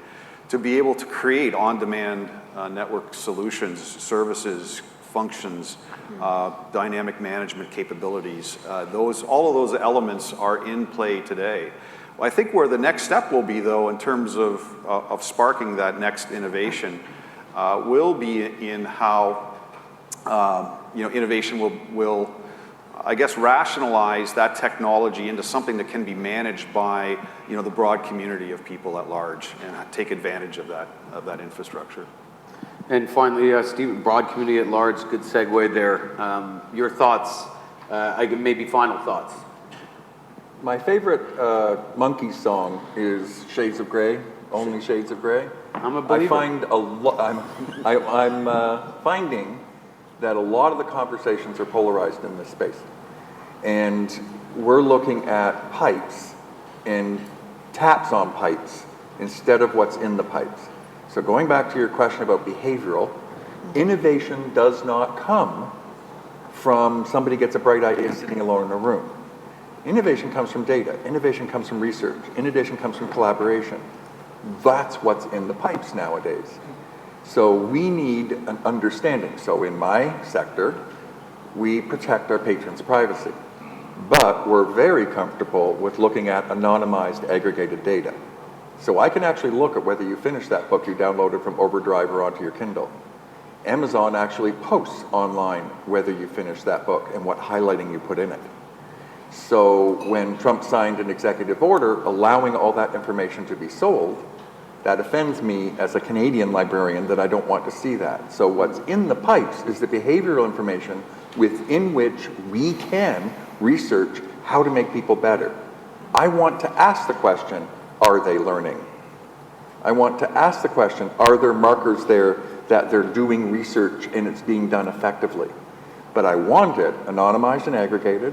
to be able to create on-demand network solutions, services, functions, dynamic management capabilities. All of those elements are in play today. Well, I think where the next step will be, though, in terms of sparking that next innovation, will be in how innovation will, I guess, rationalize that technology into something that can be managed by the broad community of people at large and take advantage of that infrastructure. And finally, Steve, broad community at large, good segue there. Your thoughts, maybe final thoughts. My favorite Monkees song is Shades of Grey, Only Shades of Grey. I'm a believer. I'm finding that a lot of the conversations are polarized in this space. And we're looking at pipes and taps on pipes instead of what's in the pipes. So going back to your question about behavioral, innovation does not come from somebody gets a bright idea sitting alone in a room. Innovation comes from data. Innovation comes from research. Innovation comes from collaboration. That's what's in the pipes nowadays. So we need an understanding. So in my sector, we protect our patrons' privacy. But we're very comfortable with looking at anonymized aggregated data. So I can actually look at whether you finished that book you downloaded from Overdrive or onto your Kindle. Amazon actually posts online whether you finished that book and what highlighting you put in it. So when Trump signed an executive order allowing all that information to be sold, that offends me as a Canadian librarian that I don't want to see that. So what's in the pipes is the behavioral information within which we can research how to make people better. I want to ask the question, are they learning? I want to ask the question, are there markers there that they're doing research and it's being done effectively? But I want it anonymized and aggregated.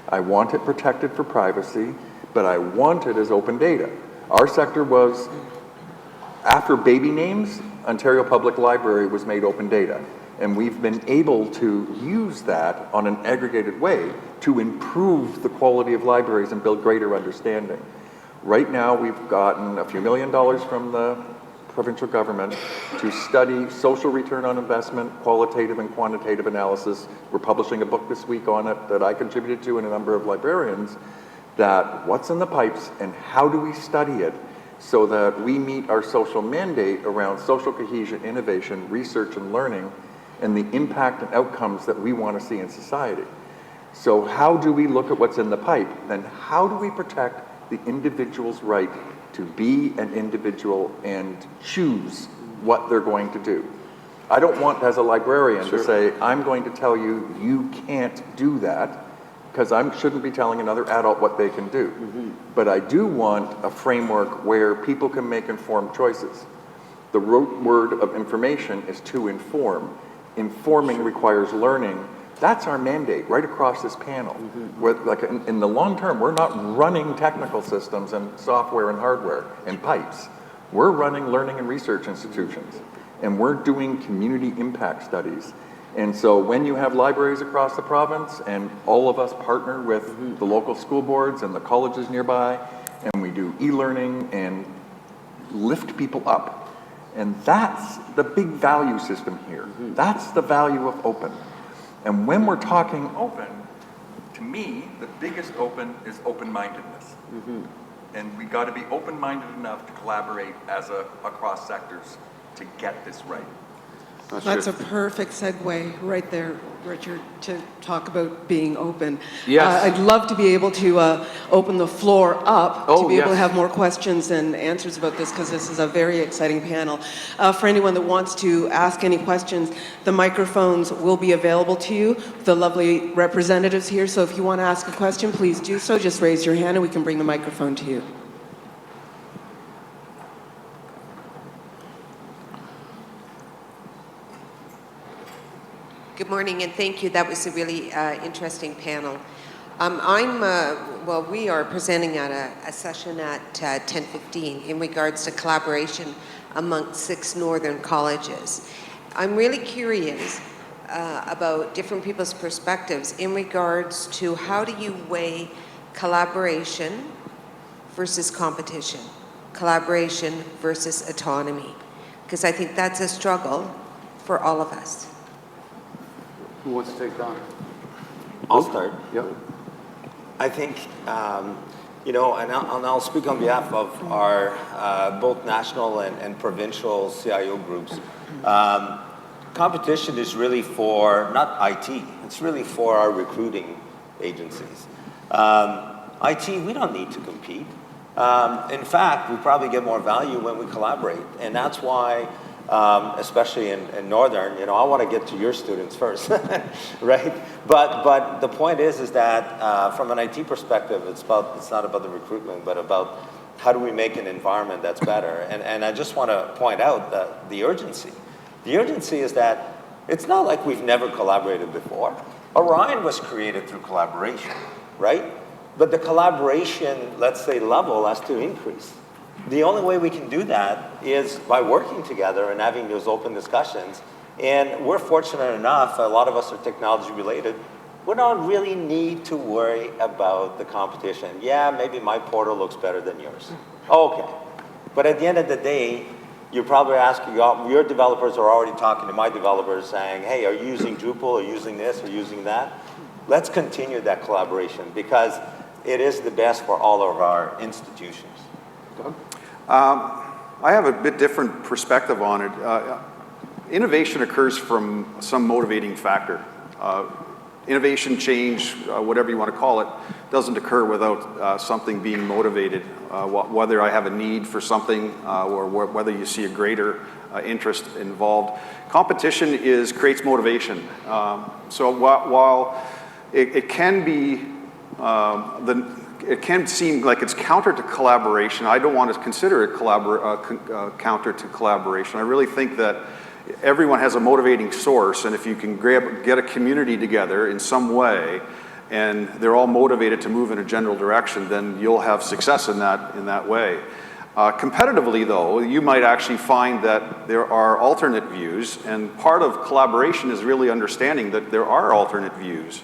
I want it protected for privacy, but I want it as open data. Our sector was, after baby names, Ontario Public Library was made open data. And we've been able to use that on an aggregated way to improve the quality of libraries and build greater understanding. Right now, we've gotten a few $1 million from the provincial government to study social return on investment, qualitative and quantitative analysis. We're publishing a book this week on it that I contributed to and a number of librarians, that what's in the pipes and how do we study it so that we meet our social mandate around social cohesion, innovation, research and learning, and the impact and outcomes that we want to see in society. So how do we look at what's in the pipe? Then how do we protect the individual's right to be an individual and choose what they're going to do? I don't want, as a librarian, to say, I'm going to tell you, you can't do that, because I shouldn't be telling another adult what they can do. But I do want a framework where people can make informed choices. The root word of information is to inform. Informing requires learning. That's our mandate right across this panel. Where, like in the long term, we're not running technical systems and software and hardware and pipes. We're running learning and research institutions. And we're doing community impact studies. And so when you have libraries across the province and all of us partner with the local school boards and the colleges nearby, and we do e-learning and lift people up. And that's the big value system here. That's the value of open. And when we're talking open, to me, the biggest open is open-mindedness. And we got to be open-minded enough to collaborate as across sectors to get this right. That's a perfect segue right there, Richard, to talk about being open. Yes. I'd love to be able to open the floor up to be able to yes. have more questions and answers about this, because this is a very exciting panel. For anyone that wants to ask any questions, the microphones will be available to you. The lovely representatives here, so if you want to ask a question, please do so. Just raise your hand and we can bring the microphone to you. Good morning, and thank you. That was a really interesting panel. We are presenting at a session at 10:15 in regards to collaboration amongst 6 northern colleges. I'm really curious about different people's perspectives in regards to how do you weigh collaboration versus competition, collaboration versus autonomy, because I think that's a struggle for all of us. Who wants to take that? I'll start. Yep. I think, you know, and I'll speak on behalf of our both national and provincial CIO groups. Competition is really for, not IT, it's really for our recruiting agencies. IT, we don't need to compete. In fact, we probably get more value when we collaborate. And that's why, especially in Northern, you know, I want to get to your students first, right? But the point is that from an IT perspective, it's not about the recruitment, but about how do we make an environment that's better. And I just want to point out that the urgency. The urgency is that it's not like we've never collaborated before. ORION was created through collaboration, right? But the collaboration, let's say, level has to increase. The only way we can do that is by working together and having those open discussions. And we're fortunate enough, a lot of us are technology related, we don't really need to worry about the competition. Yeah, maybe my portal looks better than yours. Okay. But at the end of the day, you're probably asking, your developers are already talking to my developers saying, hey, are you using Drupal, or using this, or using that? Let's continue that collaboration because it is the best for all of our institutions. Doug? I have a bit different perspective on it. Innovation occurs from some motivating factor. Innovation, change, whatever you want to call it, doesn't occur without something being motivated, whether I have a need for something or whether you see a greater interest involved. Competition creates motivation. So while it can be, it can seem like it's counter to collaboration, I don't want to consider it counter to collaboration. I really think that everyone has a motivating source, and if you can get a community together in some way, and they're all motivated to move in a general direction, then you'll have success in that way. Competitively, though, you might actually find that there are alternate views, and part of collaboration is really understanding that there are alternate views.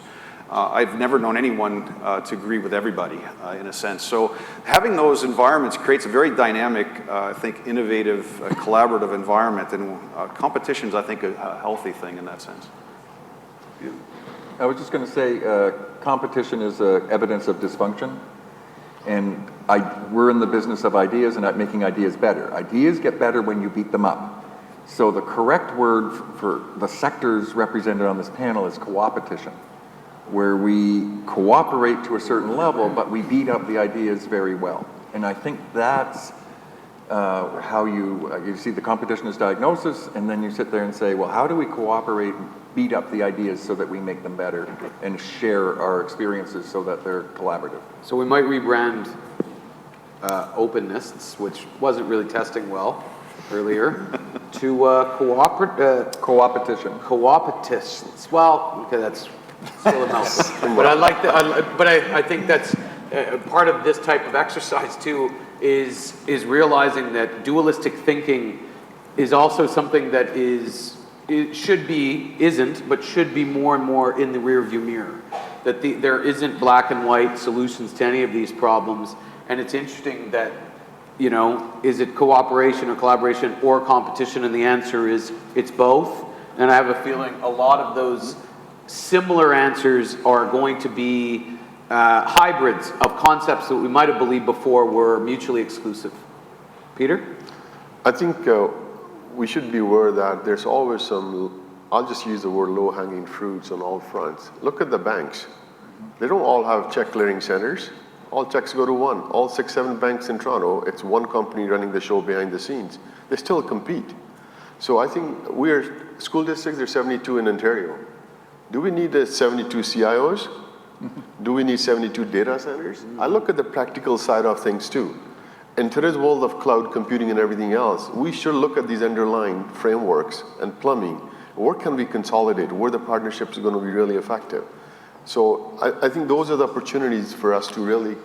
I've never known anyone to agree with everybody, in a sense. So having those environments creates a very dynamic, I think, innovative, collaborative environment, and competition's, I think, a healthy thing in that sense. I was just going to say, competition is evidence of dysfunction, and we're in the business of ideas and making ideas better. Ideas get better when you beat them up. So the correct word for the sectors represented on this panel is co-opetition, where we cooperate to a certain level, but we beat up the ideas very well. And I think that's how you see the competition as diagnosis, and then you sit there and say, well, how do we cooperate and beat up the ideas so that we make them better and share our experiences so that they're collaborative? So we might rebrand openness, which wasn't really testing well earlier, to Co-opetition. co-opetitions. Well, okay, that's still a mouthful. But I think that's part of this type of exercise too, is realizing that dualistic thinking is also something that should be more and more in the rearview mirror. That there isn't black and white solutions to any of these problems, and it's interesting that, you know, is it cooperation or collaboration or competition? And the answer is it's both. And I have a feeling a lot of those similar answers are going to be hybrids of concepts that we might have believed before were mutually exclusive. Peter? I think we should be aware that there's always some, I'll just use the word low-hanging fruits on all fronts. Look at the banks. They don't all have check clearing centers. All checks go to one. All 6, 7 banks in Toronto, it's one company running the show behind the scenes. They still compete. So I think school districts, there's 72 in Ontario. Do we need 72 CIOs? Do we need 72 data centers? I look at the practical side of things too. In today's world of cloud computing and everything else, we should look at these underlying frameworks and plumbing. Where can we consolidate? Where the partnerships are going to be really effective? So I think those are the opportunities for us to really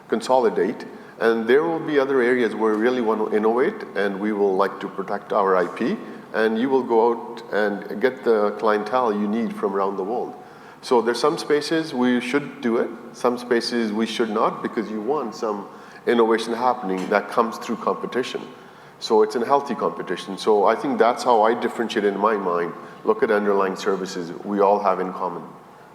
consolidate. And there will be other areas where we really want to innovate, and we will like to protect our IP and you will go out and get the clientele you need from around the world. So there's some spaces we should do it, some spaces we should not, because you want some innovation happening that comes through competition. So it's a healthy competition. So I think that's how I differentiate in my mind, look at underlying services we all have in common.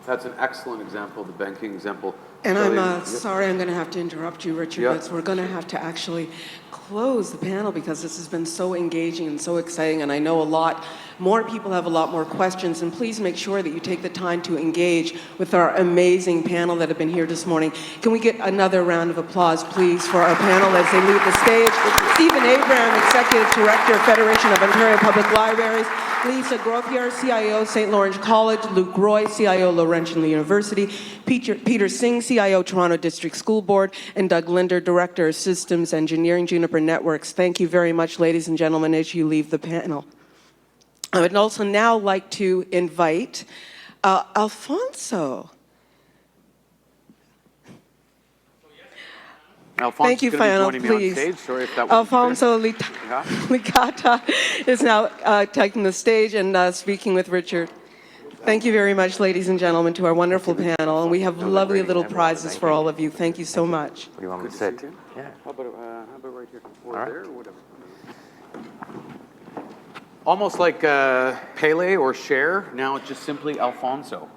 That's an excellent example, the banking example. And Shelley, I'm sorry I'm going to have to interrupt you, Richard, Yeah. but we're going to have to actually close the panel because this has been so engaging and so exciting, and I know a lot more people have a lot more questions, and please make sure that you take the time to engage with our amazing panel that have been here this morning. Can we get another round of applause, please, for our panel as they leave the stage? Stephen Abraham, Executive Director, Federation of Ontario Public Libraries. Lisa Grothier, CIO, St. Lawrence College. Luke Roy, CIO, Laurentian University. Peter Singh, CIO, Toronto District School Board. And Doug Linder, Director of Systems Engineering, Juniper Networks. Thank you very much, ladies and gentlemen, as you leave the panel. I would also now like to invite Alfonso. Alfonso's Thank you, going to be Fano, joining me on please. stage. Sorry if that wasn't Alfonso clear. Licata is now taking the stage and speaking with Richard. Thank you very much, ladies and gentlemen, to our wonderful panel. And we have lovely little prizes for all of you. Thank you so much. What do you want me to sit? Yeah. How about right here? Or All right. there, or whatever. Almost like Pele or Cher, now it's just simply Alfonso.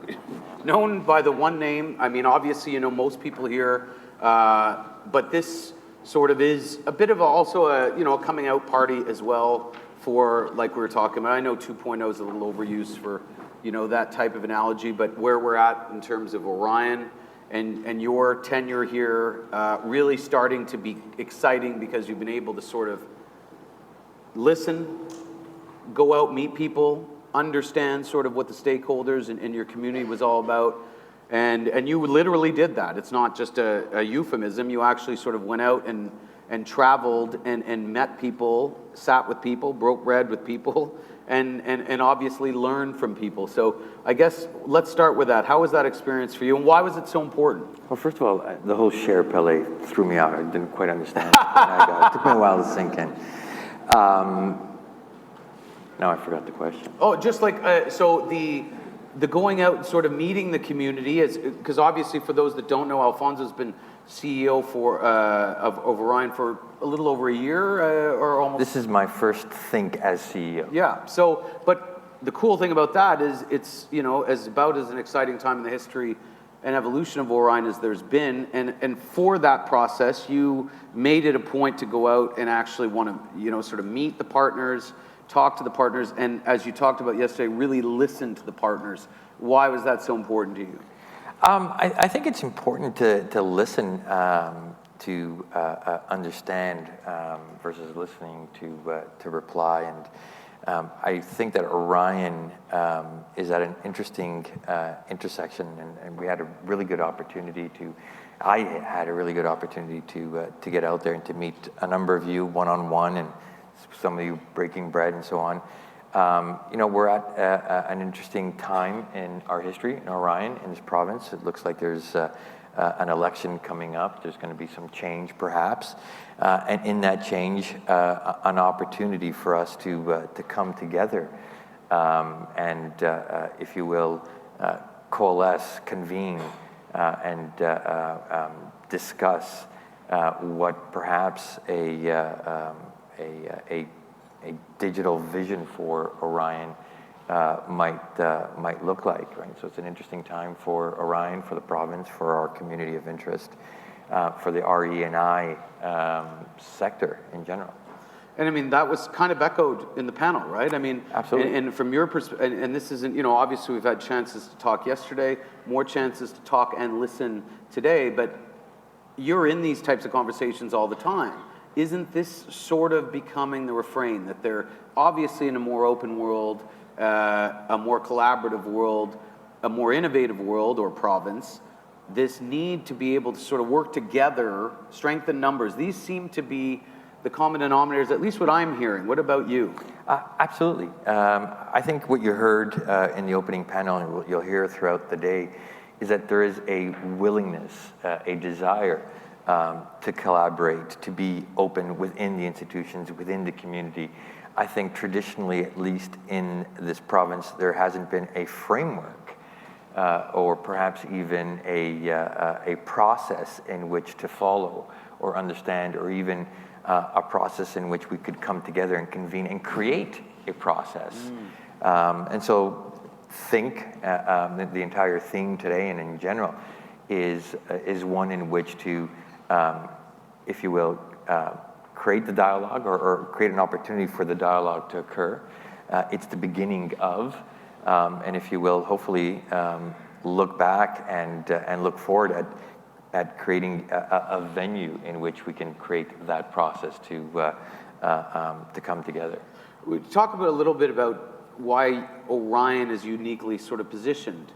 Known by the one name, I mean, obviously, you know, most people here, but this sort of is a bit of also a, you know, a coming out party as well for, like we were talking about. I know 2.0 is a little overused for, you know, that type of analogy, but where we're at in terms of Orion and your tenure here really starting to be exciting because you've been able to sort of listen, go out, meet people, understand sort of what the stakeholders in your community was all about. And you literally did that. It's not just a euphemism. You actually sort of went out and traveled and met people, sat with people, broke bread with people, and obviously learned from people. So I guess let's start with that. How was that experience for you, and why was it so important? Well, first of all, the whole Cher Pele threw me out. I didn't quite understand. It took me a while to sink in. Now I forgot the question. Oh, just like, so the going out and sort of meeting the community, is because obviously for those that don't know, Alfonso's been CEO of Orion for a little over a year, or almost. This is my first think as CEO. Yeah, so, but the cool thing about that is it's, you know, as about as an exciting time in the history and evolution of Orion as there's been, and for that process, you made it a point to go out and actually want to, you know, sort of meet the partners, talk to the partners, and as you talked about yesterday, really listen to the partners. Why was that so important to you? I think it's important to listen to understand versus listening to reply. And I think that Orion is at an interesting intersection, and we had a really good opportunity I had a really good opportunity to get out there and to meet a number of you one-on-one, and some of you breaking bread and so on. You know, we're at an interesting time in our history in Orion, in this province. It looks like there's an election coming up. There's going to be some change, perhaps. And in that change, an opportunity for us to come together and, if you will, coalesce, convene, and discuss what perhaps a digital vision for Orion might look like, right? So it's an interesting time for Orion, for the province, for our community of interest, for the RE&I sector in general. And I mean, that was kind of echoed in the panel, right? I mean, absolutely. And from your perspective, and this isn't, you know, obviously we've had chances to talk yesterday, more chances to talk and listen today, but you're in these types of conversations all the time. Isn't this sort of becoming the refrain that they're obviously in a more open world, a more collaborative world, a more innovative world or province, this need to be able to sort of work together, strengthen numbers, these seem to be the common denominators, at least what I'm hearing. What about you? Absolutely. I think what you heard in the opening panel, and what you'll hear throughout the day, is that there is a willingness, a desire to collaborate, to be open within the institutions, within the community. I think traditionally, at least in this province, there hasn't been a framework or perhaps even a process in which to follow or understand, or even a process in which we could come together and convene and create a process. And so the entire theme today and in general is one in which to, if you will, create the dialogue or create an opportunity for the dialogue to occur. It's the beginning of, and if you will, hopefully look back and look forward at creating a venue in which we can create that process to come together. We talk about a little bit about why Orion is uniquely sort of positioned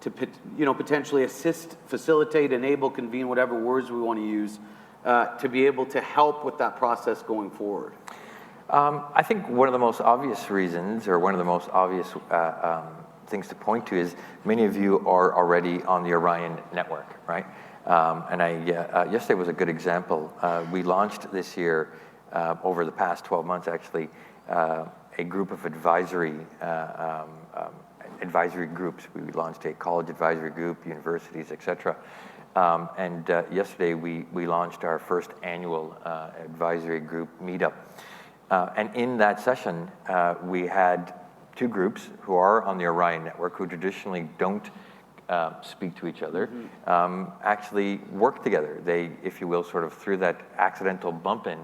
to, potentially assist, facilitate, enable, convene, whatever words we want to use, to be able to help with that process going forward. I think one of the most obvious reasons, or one of the most obvious things to point to, is many of you are already on the Orion network, right? And yesterday was a good example. We launched this year, over the past 12 months actually, a group of advisory groups. We launched a college advisory group, universities, etc. And yesterday we launched our first annual advisory group meetup. And in that session, we had two groups who are on the Orion network, who traditionally don't speak to each other, actually work together. They, if you will, sort of through that accidental bump in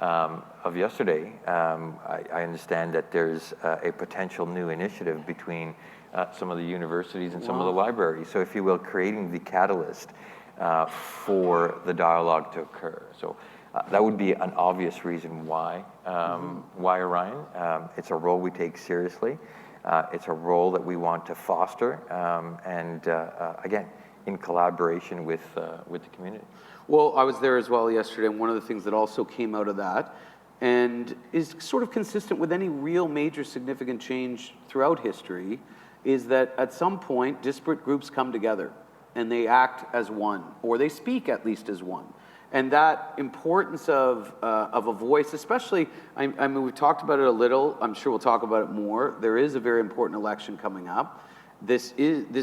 of yesterday, I understand that there's a potential new initiative between some of the universities and some of the libraries. So if you will, creating the catalyst for the dialogue to occur. So that would be an obvious reason why Orion. It's a role we take seriously. It's a role that we want to foster, and again, in collaboration with the community. Well, I was there as well yesterday, and one of the things that also came out of that, and is sort of consistent with any real major significant change throughout history, is that at some point, disparate groups come together, and they act as one, or they speak at least as one. And that importance of a voice, especially, I mean, we've talked about it a little, I'm sure we'll talk about it more. There is a very important election coming up. This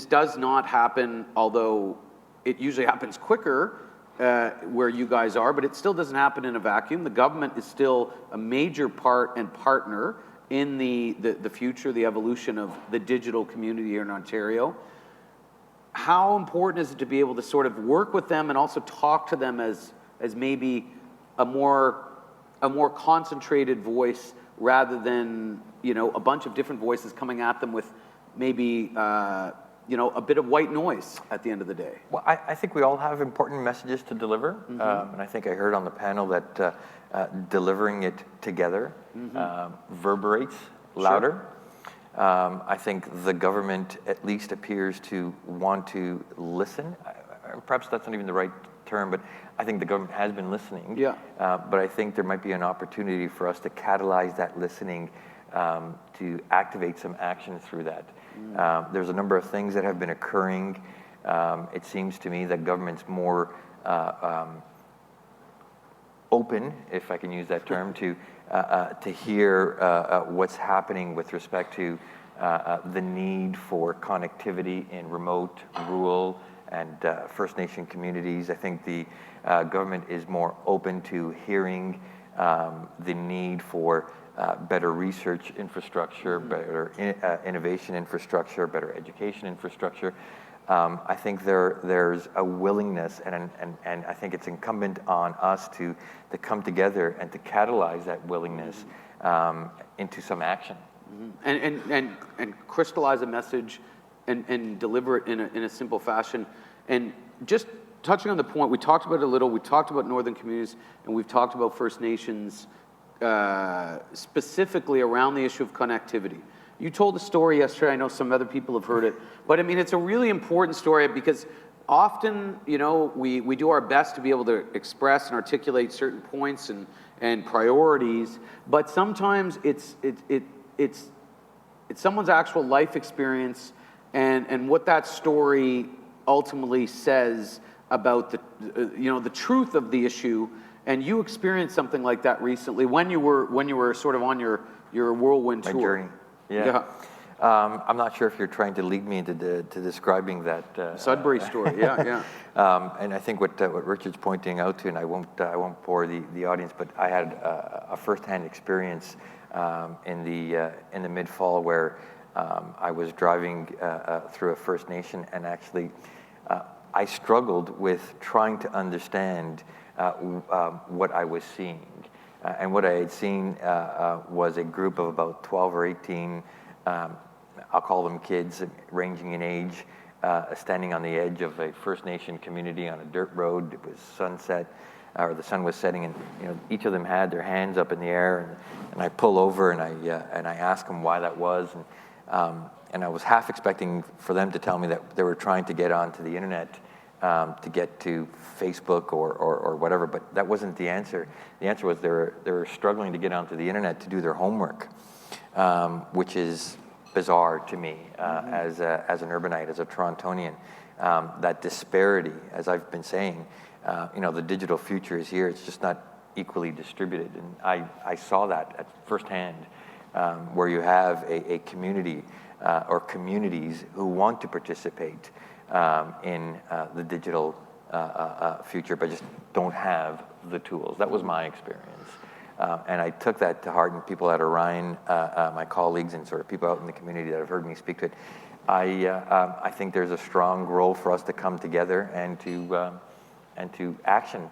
does not happen, although it usually happens quicker where you guys are, but it still doesn't happen in a vacuum. The government is still a major part and partner in the future, the evolution of the digital community here in Ontario. How important is it to be able to sort of work with them and also talk to them as maybe a more concentrated voice, rather than, a bunch of different voices coming at them with maybe a bit of white noise at the end of the day? Well, I think we all have important messages to deliver, and I think I heard on the panel that delivering it together reverberates louder. Sure. I think the government at least appears to want to listen. Perhaps that's not even the right term, but I think the government has been listening. Yeah. But I think there might be an opportunity for us to catalyze that listening, to activate some action through that. There's a number of things that have been occurring. It seems to me that government's more open, if I can use that term, to hear what's happening with respect to the need for connectivity in remote, rural, and First Nation communities. I think the government is more open to hearing the need for better research infrastructure, better innovation infrastructure, better education infrastructure. I think there's a willingness, and I think it's incumbent on us to come together and to catalyze that willingness into some action. And crystallize a message and deliver it in a simple fashion. And just touching on the point, we talked about it a little, we talked about northern communities, and we've talked about First Nations specifically around the issue of connectivity. You told a story yesterday, I know some other people have heard it, but I mean, it's a really important story because often, we do our best to be able to express and articulate certain points and priorities, but sometimes it's someone's actual life experience and what that story ultimately says about the truth of the issue. And you experienced something like that recently when you were sort of on your whirlwind tour. My journey. Yeah. I'm not sure if you're trying to lead me into describing that Sudbury story. Yeah. And I think what Richard's pointing out to, and I won't bore the audience, but I had a firsthand experience in the mid-fall where I was driving through a First Nation, and actually I struggled with trying to understand what I was seeing. And what I had seen was a group of about 12 or 18, I'll call them kids, ranging in age, standing on the edge of a First Nation community on a dirt road. It was sunset, or the sun was setting, and each of them had their hands up in the air. And I pull over and I ask them why that was, and I was half expecting for them to tell me that they were trying to get onto the internet, to get to Facebook or whatever, but that wasn't the answer. The answer was they were struggling to get onto the internet to do their homework, which is bizarre to me as an urbanite, as a Torontonian. That disparity, as I've been saying, the digital future is here. It's just not equally distributed, and I saw that at firsthand, where you have a community or communities who want to participate in the digital future, but just don't have the tools. That was my experience. And I took that to heart, and people at Orion, my colleagues and sort of people out in the community that have heard me speak to it, I think there's a strong role for us to come together and to action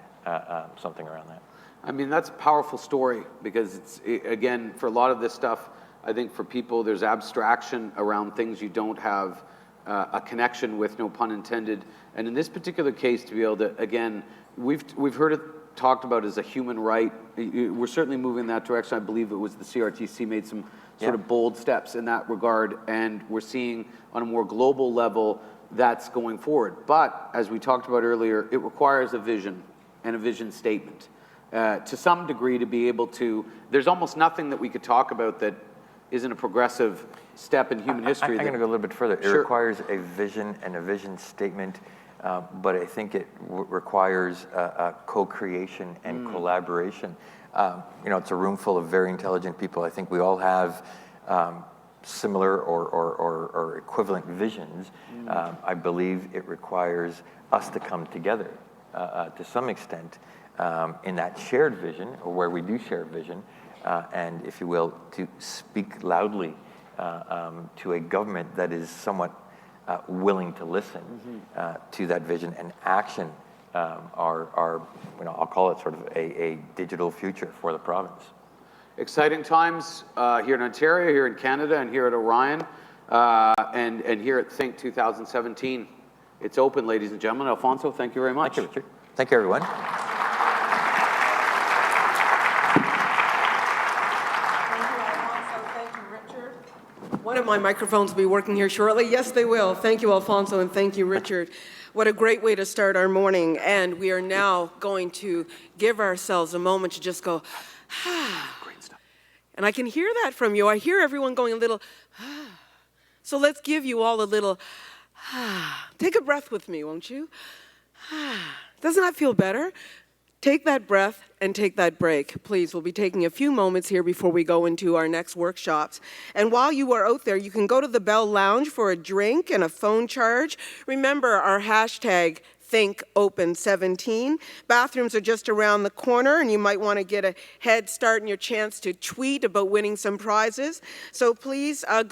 something around that. I mean, that's a powerful story, because it's, again, for a lot of this stuff, I think for people, there's abstraction around things you don't have a connection with, no pun intended. And in this particular case, to be able to, again, we've heard it talked about as a human right. We're certainly moving in that direction. I believe it was the CRTC made some sort of bold steps in that regard, and we're seeing on a more global level that's going forward. But as we talked about earlier, it requires a vision and a vision statement. To some degree, to be able to, there's almost nothing that we could talk about that isn't a progressive step in human history. I'm going to go a little bit further. It Sure. requires a vision and a vision statement, but I think it requires co-creation and collaboration. It's a room full of very intelligent people. I think we all have similar or equivalent visions. I believe it requires us to come together to some extent in that shared vision, or where we do share vision, and, if you will, to speak loudly to a government that is somewhat willing to listen to that vision and action our I'll call it sort of a digital future for the province. Exciting times here in Ontario, here in Canada, and here at Orion, and here at Think 2017. It's open, ladies and gentlemen. Alfonso, thank you very much. Thank you, Richard. Thank you, everyone. One of my microphones will be working here shortly. Yes, they will. Thank you, Alfonso, and thank you, Richard. What a great way to start our morning. And we are now going to give ourselves a moment to just go, Great stuff. And I can hear that from you. I hear everyone going a little, So let's give you all a little, Take a breath with me, won't you? Doesn't that feel better? Take that breath and take that break. Please, we'll be taking a few moments here before we go into our next workshops. And while you are out there, you can go to the Bell Lounge for a drink and a phone charge. Remember our hashtag ThinkOpen17. Bathrooms are just around the corner, and you might want to get a head start in your chance to tweet about winning some prizes. So please go